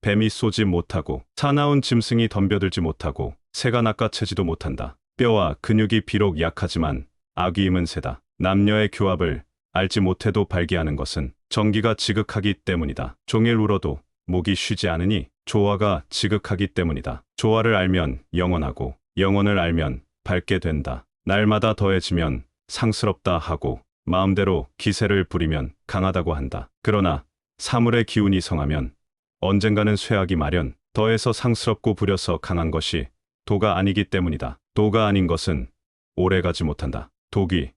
뱀이 쏘지 못하고 사나운 짐승이 덤벼들지 못하고 새가 낚아채지도 못한다. 뼈와 근육이 비록 약하지만 악이 힘은 세다. 남녀의 교합을 알지 못해도 발기하는 것은 정기가 지극하기 때문이다. 종일 울어도 목이 쉬지 않으니 조화가 지극하기 때문이다. 조화를 알면 영원하고 영원을 알면 밝게 된다. 날마다 더해지면 상스럽다 하고 마음대로 기세를 부리면 강하다고 한다. 그러나 사물의 기운이 성하면 언젠가는 쇠하기 마련. 더해서 상스럽고 부려서 강한 것이 도가 아니기 때문이다. 도가 아닌 것은 오래가지 못한다. 독이.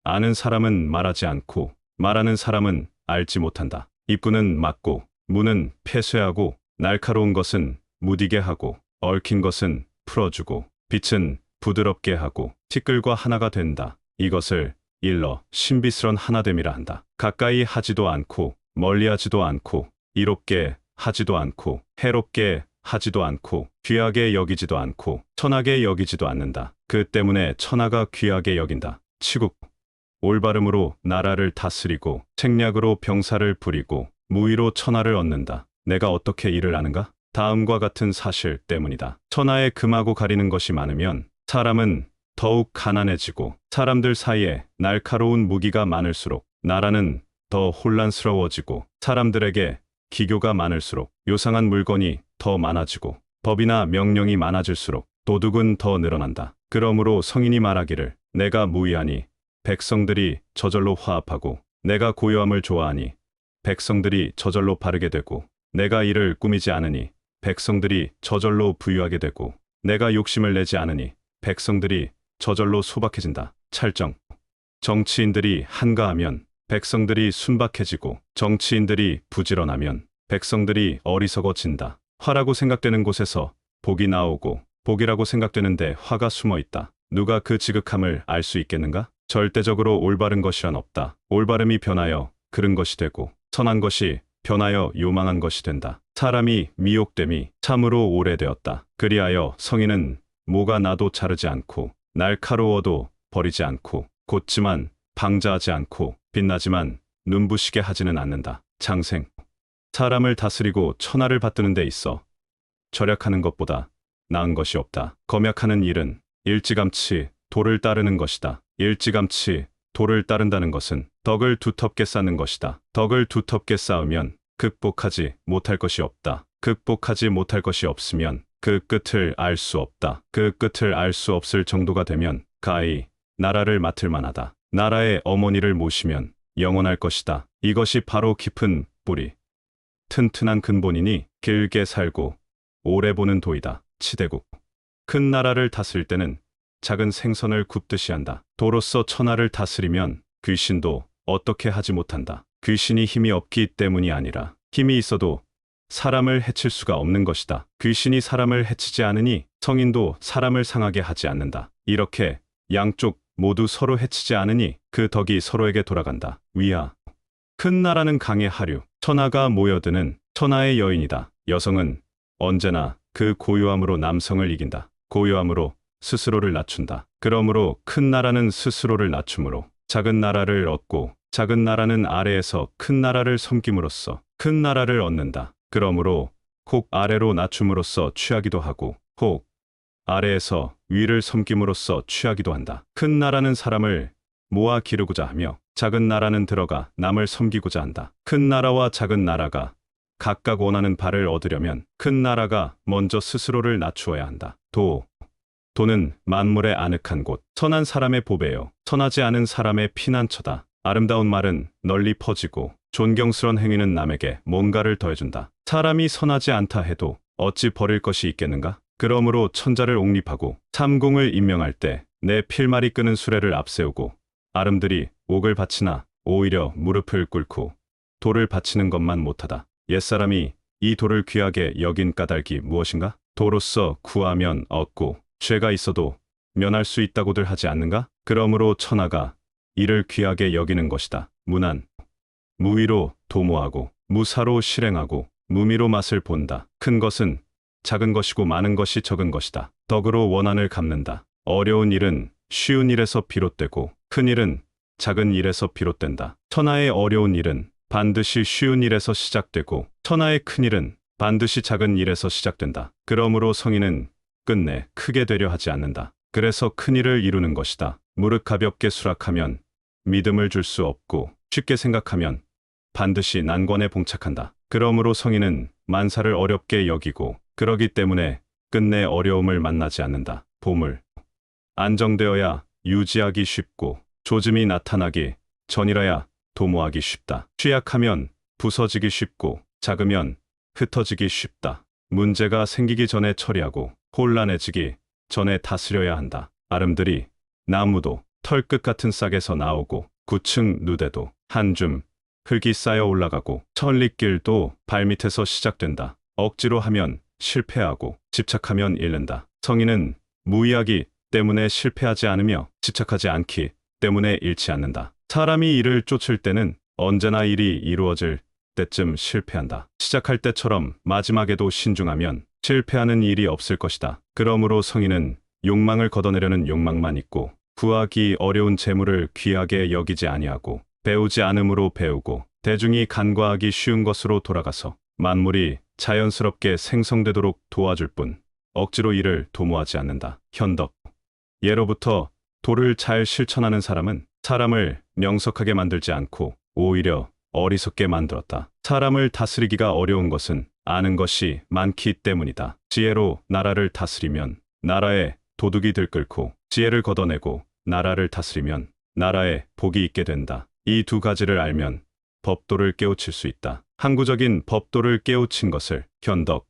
아는 사람은 말하지 않고 말하는 사람은 알지 못한다. 입구는 막고 문은 폐쇄하고 날카로운 것은 무디게 하고 얽힌 것은 풀어주고 빛은 부드럽게 하고 티끌과 하나가 된다. 이것을 일러 신비스런 하나됨이라 한다. 가까이 하지도 않고 멀리하지도 않고 이롭게 하지도 않고 해롭게 하지도 않고 귀하게 여기지도 않고 천하게 여기지도 않는다. 그 때문에 천하가 귀하게 여긴다. 치국. 올바름으로 나라를 다스리고 책략으로 병사를 부리고 무의로 천하를 얻는다. 내가 어떻게 이를 아는가? 다음과 같은 사실 때문이다. 천하에 금하고 가리는 것이 많으면 사람은 더욱 가난해지고 사람들 사이에 날카로운 무기가 많을수록 나라는 더 혼란스러워지고 사람들에게 기교가 많을수록 요상한 물건이 더 많아지고 법이나 명령이 많아질수록 도둑은 더 늘어난다. 그러므로 성인이 말하기를 내가 무의하니 백성들이 저절로 화합하고 내가 고요함을 좋아하니 백성들이 저절로 바르게 되고 내가 이를 꾸미지 않으니 백성들이 저절로 부유하게 되고 내가 욕심을 내지 않으니 백성들이 저절로 소박해진다. 찰정. 정치인들이 한가하면 백성들이 순박해지고 정치인들이 부지런하면 백성들이 어리석어진다. 화라고 생각되는 곳에서 복이 나오고 복이라고 생각되는데 화가 숨어 있다. 누가 그 지극함을 알 수 있겠는가? 절대적으로 올바른 것이란 없다. 올바름이 변하여 그른 것이 되고 선한 것이 변하여 요망한 것이 된다. 사람이 미혹됨이 참으로 오래되었다. 그리하여 성인은 모가 나도 자르지 않고 날카로워도 버리지 않고 곧지만 방자하지 않고 빛나지만 눈부시게 하지는 않는다. 장생. 사람을 다스리고 천하를 받드는 데 있어 절약하는 것보다 나은 것이 없다. 검약하는 일은 일찌감치 도를 따르는 것이다. 일찌감치 도를 따른다는 것은 덕을 두텁게 쌓는 것이다. 덕을 두텁게 쌓으면 극복하지 못할 것이 없다. 극복하지 못할 것이 없으면 그 끝을 알 수 없다. 그 끝을 알 수 없을 정도가 되면 가히 나라를 맡을 만하다. 나라의 어머니를 모시면 영원할 것이다. 이것이 바로 깊은 뿌리, 튼튼한 근본이니 길게 살고 오래 보는 도이다. 치대국. 큰 나라를 다스릴 때는 작은 생선을 굽듯이 한다. 도로서 천하를 다스리면 귀신도 어떻게 하지 못한다. 귀신이 힘이 없기 때문이 아니라 힘이 있어도 사람을 해칠 수가 없는 것이다. 귀신이 사람을 해치지 않으니 성인도 사람을 상하게 하지 않는다. 이렇게 양쪽 모두 서로 해치지 않으니 그 덕이 서로에게 돌아간다. 위하. 큰 나라는 강의 하류, 천하가 모여드는 천하의 여인이다. 여성은 언제나 그 고요함으로 남성을 이긴다. 고요함으로 스스로를 낮춘다. 그러므로 큰 나라는 스스로를 낮춤으로 작은 나라를 얻고 작은 나라는 아래에서 큰 나라를 섬김으로써 큰 나라를 얻는다. 그러므로 혹 아래로 낮춤으로써 취하기도 하고 혹 아래에서 위를 섬김으로써 취하기도 한다. 큰 나라는 사람을 모아 기르고자 하며 작은 나라는 들어가 남을 섬기고자 한다. 큰 나라와 작은 나라가 각각 원하는 바를 얻으려면 큰 나라가 먼저 스스로를 낮추어야 한다. 도는 만물의 아늑한 곳, 선한 사람의 보배요, 선하지 않은 사람의 피난처다. 아름다운 말은 널리 퍼지고 존경스러운 행위는 남에게 뭔가를 더해준다. 사람이 선하지 않다 해도 어찌 버릴 것이 있겠는가? 그러므로 천자를 옹립하고 삼공을 임명할 때 내 필말이 끄는 수레를 앞세우고 아름드리 옥을 바치나 오히려 무릎을 꿇고 돌을 바치는 것만 못하다. 옛사람이 이 돌을 귀하게 여긴 까닭이 무엇인가? 도로서 구하면 얻고 죄가 있어도 면할 수 있다고들 하지 않는가? 그러므로 천하가 이를 귀하게 여기는 것이다. 무난, 무위로 도모하고 무사로 실행하고 무미로 맛을 본다. 큰 것은 작은 것이고 많은 것이 적은 것이다. 덕으로 원한을 갚는다. 어려운 일은 쉬운 일에서 비롯되고 큰 일은 작은 일에서 비롯된다. 천하의 어려운 일은 반드시 쉬운 일에서 시작되고 천하의 큰 일은 반드시 작은 일에서 시작된다. 그러므로 성인은 끝내 크게 되려 하지 않는다. 그래서 큰 일을 이루는 것이다. 무릇 가볍게 수락하면 믿음을 줄 수 없고 쉽게 생각하면 반드시 난관에 봉착한다. 그러므로 성인은 만사를 어렵게 여기고 그러기 때문에 끝내 어려움을 만나지 않는다. 보물. 안정되어야 유지하기 쉽고 조짐이 나타나기 전이라야 도모하기 쉽다. 취약하면 부서지기 쉽고 작으면 흩어지기 쉽다. 문제가 생기기 전에 처리하고 혼란해지기 전에 다스려야 한다. 아름드리 나무도 털끝 같은 싹에서 나오고 9층 누대도 한 줌 흙이 쌓여 올라가고 천리길도 발밑에서 시작된다. 억지로 하면 실패하고 집착하면 잃는다. 성인은 무의하기 때문에 실패하지 않으며 집착하지 않기 때문에 잃지 않는다. 사람이 일을 쫓을 때는 언제나 일이 이루어질 때쯤 실패한다. 시작할 때처럼 마지막에도 신중하면 실패하는 일이 없을 것이다. 그러므로 성인은 욕망을 걷어내려는 욕망만 있고 구하기 어려운 재물을 귀하게 여기지 아니하고 배우지 않음으로 배우고 대중이 간과하기 쉬운 것으로 돌아가서 만물이 자연스럽게 생성되도록 도와줄 뿐 억지로 이를 도모하지 않는다. 현덕. 예로부터 도를 잘 실천하는 사람은 사람을 명석하게 만들지 않고 오히려 어리석게 만들었다. 사람을 다스리기가 어려운 것은 아는 것이 많기 때문이다. 지혜로 나라를 다스리면 나라에 도둑이 들끓고 지혜를 걷어내고 나라를 다스리면 나라에 복이 있게 된다. 이 두 가지를 알면 법도를 깨우칠 수 있다. 항구적인 법도를 깨우친 것을 현덕,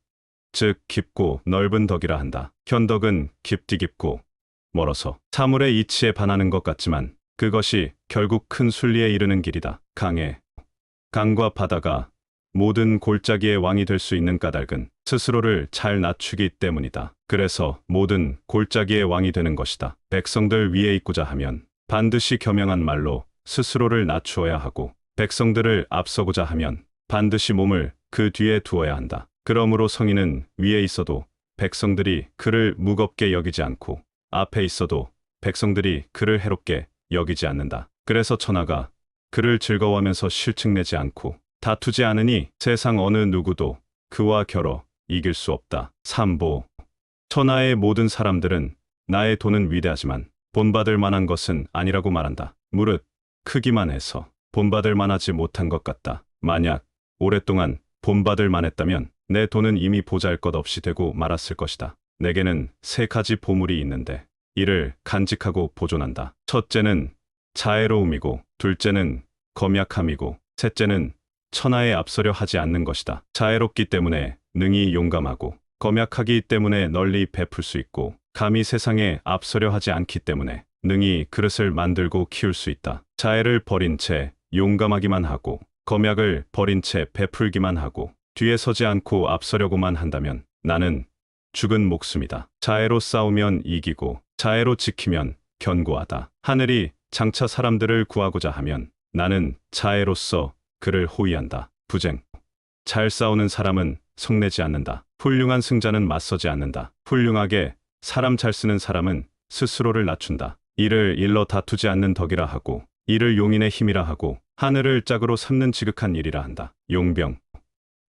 즉 깊고 넓은 덕이라 한다. 현덕은 깊디 깊고 멀어서 사물의 이치에 반하는 것 같지만 그것이 결국 큰 순리에 이르는 길이다. 강과 바다가 모든 골짜기의 왕이 될 수 있는 까닭은 스스로를 잘 낮추기 때문이다. 그래서 모든 골짜기의 왕이 되는 것이다. 백성들 위에 있고자 하면 반드시 겸양한 말로 스스로를 낮추어야 하고 백성들을 앞서고자 하면 반드시 몸을 그 뒤에 두어야 한다. 그러므로 성인은 위에 있어도 백성들이 그를 무겁게 여기지 않고 앞에 있어도 백성들이 그를 해롭게 여기지 않는다. 그래서 천하가 그를 즐거워하면서 실증내지 않고 다투지 않으니 세상 어느 누구도 그와 겨뤄 이길 수 없다. 삼보. 천하의 모든 사람들은 나의 돈은 위대하지만 본받을 만한 것은 아니라고 말한다. 무릇 크기만 해서 본받을 만하지 못한 것 같다. 만약 오랫동안 본받을 만했다면 내 돈은 이미 보잘것없이 되고 말았을 것이다. 내게는 세 가지 보물이 있는데 이를 간직하고 보존한다. 첫째는 자애로움이고, 둘째는 검약함이고, 셋째는 천하에 앞서려 하지 않는 것이다. 자애롭기 때문에 능히 용감하고, 검약하기 때문에 널리 베풀 수 있고, 감히 세상에 앞서려 하지 않기 때문에 능히 그릇을 만들고 키울 수 있다. 자애를 버린 채 용감하기만 하고, 검약을 버린 채 베풀기만 하고, 뒤에 서지 않고 앞서려고만 한다면 나는 죽은 목숨이다. 자애로 싸우면 이기고, 자애로 지키면 견고하다. 하늘이 장차 사람들을 구하고자 하면 나는 자애로서 그를 호위한다. 부쟁. 잘 싸우는 사람은 성내지 않는다. 훌륭한 승자는 맞서지 않는다. 훌륭하게 사람 잘 쓰는 사람은 스스로를 낮춘다. 이를 일러 다투지 않는 덕이라 하고, 이를 용인의 힘이라 하고, 하늘을 짝으로 삼는 지극한 일이라 한다. 용병.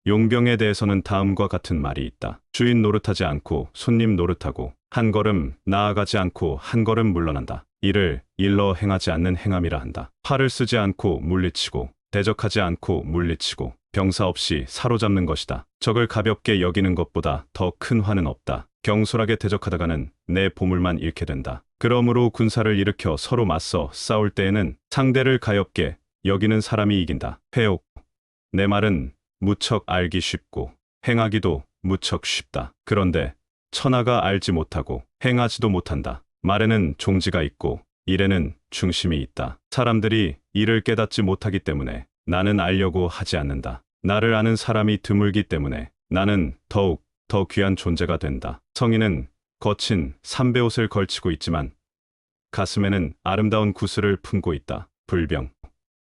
용병에 대해서는 다음과 같은 말이 있다. 주인 노릇하지 않고 손님 노릇하고, 한 걸음 나아가지 않고 한 걸음 물러난다. 이를 일러 행하지 않는 행함이라 한다. 활을 쓰지 않고 물리치고, 대적하지 않고 물리치고, 병사 없이 사로잡는 것이다. 적을 가볍게 여기는 것보다 더 큰 화는 없다. 경솔하게 대적하다가는 내 보물만 잃게 된다. 그러므로 군사를 일으켜 서로 맞서 싸울 때에는 상대를 가볍게 여기는 사람이 이긴다. 회옥. 내 말은 무척 알기 쉽고 행하기도 무척 쉽다. 그런데 천하가 알지 못하고 행하지도 못한다. 말에는 종지가 있고 일에는 중심이 있다. 사람들이 이를 깨닫지 못하기 때문에 나는 알려고 하지 않는다. 나를 아는 사람이 드물기 때문에 나는 더욱 더 귀한 존재가 된다. 성인은 거친 삼베옷을 걸치고 있지만 가슴에는 아름다운 구슬을 품고 있다. 불병.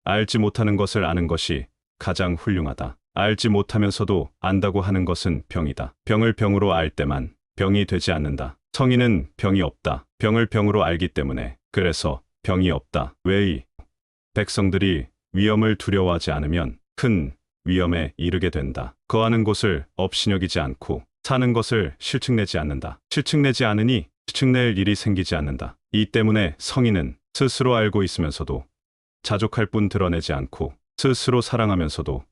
알지 못하는 것을 아는 것이 가장 훌륭하다. 알지 못하면서도 안다고 하는 것은 병이다. 병을 병으로 알 때만 병이 되지 않는다. 성인은 병이 없다. 병을 병으로 알기 때문에. 그래서 병이 없다. 외의. 백성들이 위험을 두려워하지 않으면 큰 위험에 이르게 된다. 거하는 곳을 업신여기지 않고 사는 것을 실측내지 않는다. 실측내지 않으니 실측낼 일이 생기지 않는다. 이 때문에 성인은 스스로 알고 있으면서도 자족할 뿐 드러내지 않고, 스스로 사랑하면서도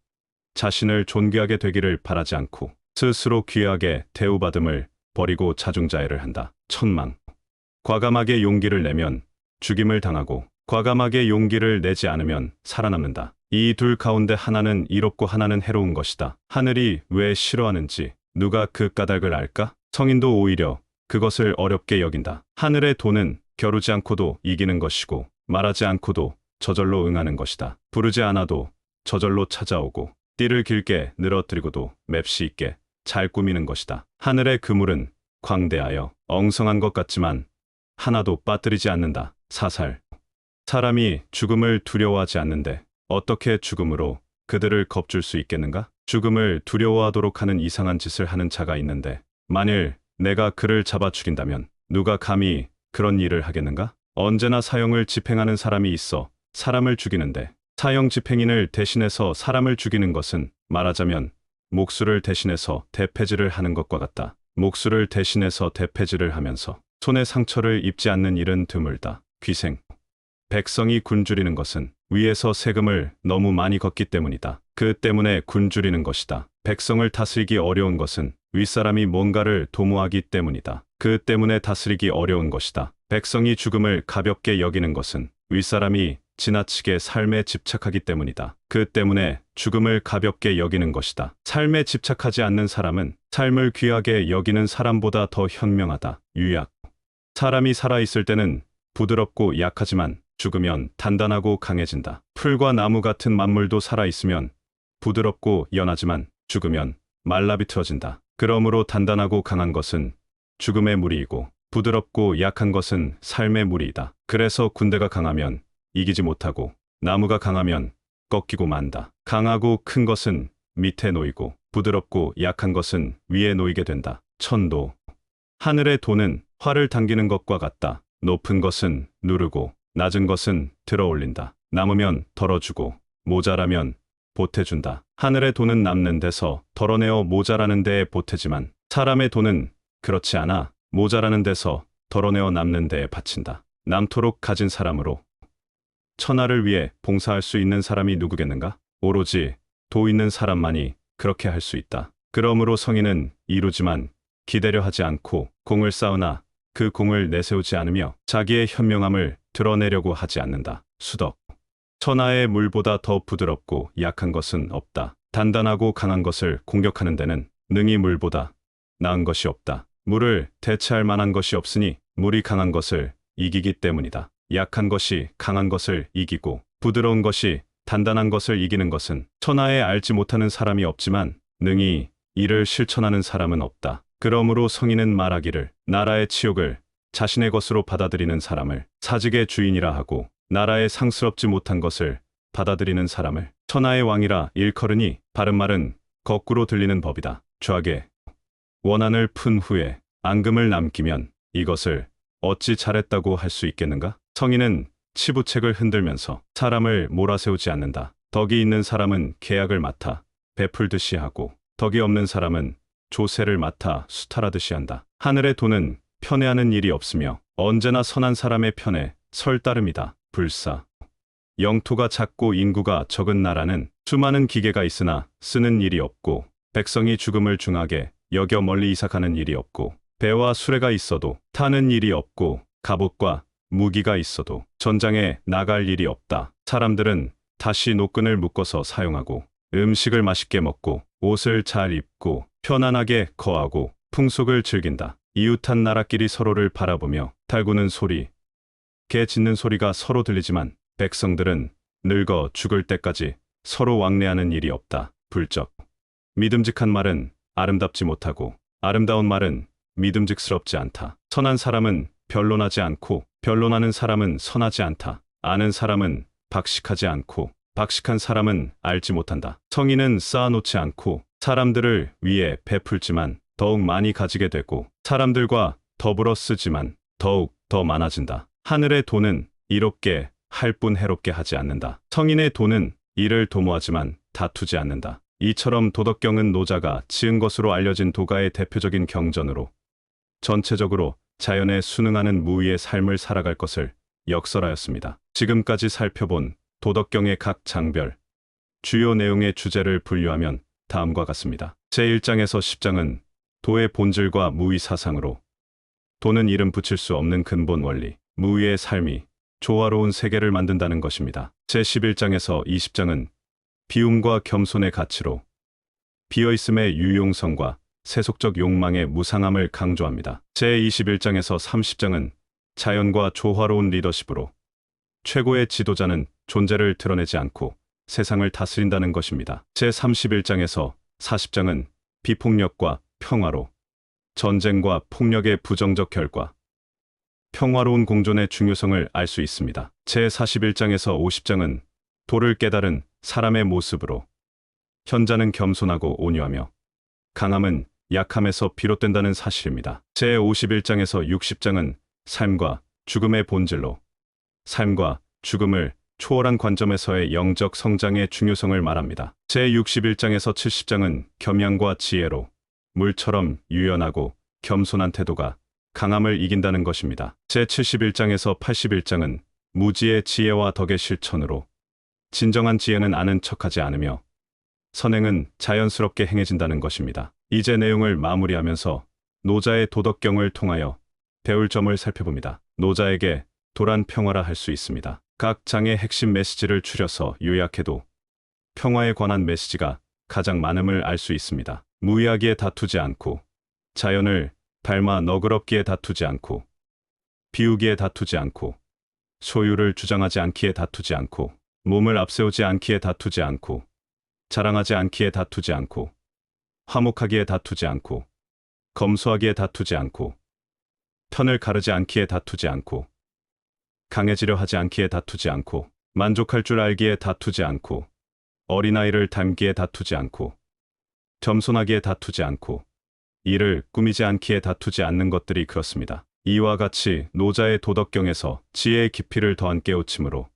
자신을 존귀하게 되기를 바라지 않고, 스스로 귀하게 대우받음을 버리고 자중자애를 한다. 천망. 과감하게 용기를 내면 죽임을 당하고, 과감하게 용기를 내지 않으면 살아남는다. 이 둘 가운데 하나는 이롭고 하나는 해로운 것이다. 하늘이 왜 싫어하는지 누가 그 까닭을 알까? 성인도 오히려 그것을 어렵게 여긴다. 하늘의 도는 겨루지 않고도 이기는 것이고, 말하지 않고도 저절로 응하는 것이다. 부르지 않아도 저절로 찾아오고, 띠를 길게 늘어뜨리고도 맵시 있게 잘 꾸미는 것이다. 하늘의 그물은 광대하여 엉성한 것 같지만 하나도 빠뜨리지 않는다. 사살. 사람이 죽음을 두려워하지 않는데 어떻게 죽음으로 그들을 겁줄 수 있겠는가? 죽음을 두려워하도록 하는 이상한 짓을 하는 자가 있는데, 만일 내가 그를 잡아 죽인다면 누가 감히 그런 일을 하겠는가? 언제나 사형을 집행하는 사람이 있어 사람을 죽이는데, 사형 집행인을 대신해서 사람을 죽이는 것은 말하자면 목수를 대신해서 대패질을 하는 것과 같다. 목수를 대신해서 대패질을 하면서 손에 상처를 입지 않는 일은 드물다. 귀생. 백성이 굶주리는 것은 위에서 세금을 너무 많이 걷기 때문이다. 그 때문에 굶주리는 것이다. 백성을 다스리기 어려운 것은 윗사람이 뭔가를 도모하기 때문이다. 그 때문에 다스리기 어려운 것이다. 백성이 죽음을 가볍게 여기는 것은 윗사람이 지나치게 삶에 집착하기 때문이다. 그 때문에 죽음을 가볍게 여기는 것이다. 삶에 집착하지 않는 사람은 삶을 귀하게 여기는 사람보다 더 현명하다. 유약. 사람이 살아있을 때는 부드럽고 약하지만 죽으면 단단하고 강해진다. 풀과 나무 같은 만물도 살아있으면 부드럽고 연하지만 죽으면 말라비틀어진다. 그러므로 단단하고 강한 것은 죽음의 무리이고, 부드럽고 약한 것은 삶의 무리이다. 그래서 군대가 강하면 이기지 못하고, 나무가 강하면 꺾이고 만다. 강하고 큰 것은 밑에 놓이고, 부드럽고 약한 것은 위에 놓이게 된다. 천도. 하늘의 도는 활을 당기는 것과 같다. 높은 것은 누르고, 낮은 것은 들어 올린다. 남으면 덜어주고, 모자라면 보태준다. 하늘의 도는 남는 데서 덜어내어 모자라는 데에 보태지만, 사람의 도는 그렇지 않아 모자라는 데서 덜어내어 남는 데에 바친다. 남토록 가진 사람으로 천하를 위해 봉사할 수 있는 사람이 누구겠는가? 오로지 도 있는 사람만이 그렇게 할 수 있다. 그러므로 성인은 이루지만 기대려 하지 않고, 공을 쌓으나 그 공을 내세우지 않으며 자기의 현명함을 드러내려고 하지 않는다. 수덕. 천하의 물보다 더 부드럽고 약한 것은 없다. 단단하고 강한 것을 공격하는 데는 능히 물보다 나은 것이 없다. 물을 대체할 만한 것이 없으니 물이 강한 것을 이기기 때문이다. 약한 것이 강한 것을 이기고 부드러운 것이 단단한 것을 이기는 것은 천하에 알지 못하는 사람이 없지만 능히 이를 실천하는 사람은 없다. 그러므로 성인은 말하기를 나라의 치욕을 자신의 것으로 받아들이는 사람을 사직의 주인이라 하고 나라에 상스럽지 못한 것을 받아들이는 사람을 천하의 왕이라 일컬으니 바른 말은 거꾸로 들리는 법이다. 좌계. 원한을 푼 후에 앙금을 남기면 이것을 어찌 잘했다고 할 수 있겠는가? 성인은 치부책을 흔들면서 사람을 몰아세우지 않는다. 덕이 있는 사람은 계약을 맡아 베풀듯이 하고 덕이 없는 사람은 조세를 맡아 수탈하듯이 한다. 하늘의 돈은 편애하는 일이 없으며 언제나 선한 사람의 편에 설 따름이다. 불사. 영토가 작고 인구가 적은 나라는 수많은 기계가 있으나 쓰는 일이 없고 백성이 죽음을 중하게 여겨 멀리 이사가는 일이 없고 배와 수레가 있어도 타는 일이 없고 갑옷과 무기가 있어도 전장에 나갈 일이 없다. 사람들은 다시 노끈을 묶어서 사용하고 음식을 맛있게 먹고 옷을 잘 입고 편안하게 거하고 풍속을 즐긴다. 이웃한 나라끼리 서로를 바라보며 달구는 소리, 개 짖는 소리가 서로 들리지만 백성들은 늙어 죽을 때까지 서로 왕래하는 일이 없다. 불적. 믿음직한 말은 아름답지 못하고 아름다운 말은 믿음직스럽지 않다. 선한 사람은 변론하지 않고 변론하는 사람은 선하지 않다. 아는 사람은 박식하지 않고 박식한 사람은 알지 못한다. 성인은 쌓아놓지 않고 사람들을 위해 베풀지만 더욱 많이 가지게 되고 사람들과 더불어 쓰지만 더욱 더 많아진다. 하늘의 돈은 이롭게 할 뿐 해롭게 하지 않는다. 성인의 돈은 이를 도모하지만 다투지 않는다. 이처럼 도덕경은 노자가 지은 것으로 알려진 도가의 대표적인 경전으로 전체적으로 자연에 순응하는 무위의 삶을 살아갈 것을 역설하였습니다. 지금까지 살펴본 도덕경의 각 장별, 주요 내용의 주제를 분류하면 다음과 같습니다. 제1장에서 10장은 도의 본질과 무위 사상으로 도는 이름 붙일 수 없는 근본 원리, 무위의 삶이 조화로운 세계를 만든다는 것입니다. 제11장에서 20장은 비움과 겸손의 가치로 비어있음의 유용성과 세속적 욕망의 무상함을 강조합니다. 제21장에서 30장은 자연과 조화로운 리더십으로 최고의 지도자는 존재를 드러내지 않고 세상을 다스린다는 것입니다. 제31장에서 40장은 비폭력과 평화로 전쟁과 폭력의 부정적 결과, 평화로운 공존의 중요성을 알 수 있습니다. 제41장에서 50장은 도를 깨달은 사람의 모습으로 현자는 겸손하고 온유하며 강함은 약함에서 비롯된다는 사실입니다. 제51장에서 60장은 삶과 죽음의 본질로 삶과 죽음을 초월한 관점에서의 영적 성장의 중요성을 말합니다. 제61장에서 70장은 겸양과 지혜로 물처럼 유연하고 겸손한 태도가 강함을 이긴다는 것입니다. 제71장에서 81장은 무지의 지혜와 덕의 실천으로 진정한 지혜는 아는 척하지 않으며 선행은 자연스럽게 행해진다는 것입니다. 이제 내용을 마무리하면서 노자의 도덕경을 통하여 배울 점을 살펴봅니다. 노자에게 도란 평화라 할 수 있습니다. 각 장의 핵심 메시지를 추려서 요약해도 평화에 관한 메시지가 가장 많음을 알 수 있습니다. 무의하기에 다투지 않고 자연을 닮아 너그럽기에 다투지 않고 비우기에 다투지 않고 소유를 주장하지 않기에 다투지 않고 몸을 앞세우지 않기에 다투지 않고 자랑하지 않기에 다투지 않고 화목하기에 다투지 않고 검소하기에 다투지 않고 편을 가르지 않기에 다투지 않고 강해지려 하지 않기에 다투지 않고 만족할 줄 알기에 다투지 않고 어린아이를 닮기에 다투지 않고 겸손하기에 다투지 않고 이를 꾸미지 않기에 다투지 않는 것들이 그렇습니다. 이와 같이 노자의 도덕경에서 지혜의 깊이를 더한 깨우침으로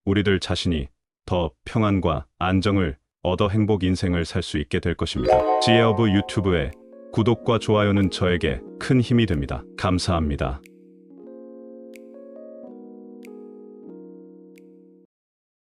우리들 자신이 더 평안과 안정을 얻어 행복 인생을 살 수 있게 될 것입니다. 지혜어브 유튜브의 구독과 좋아요는 저에게 큰 힘이 됩니다. 감사합니다.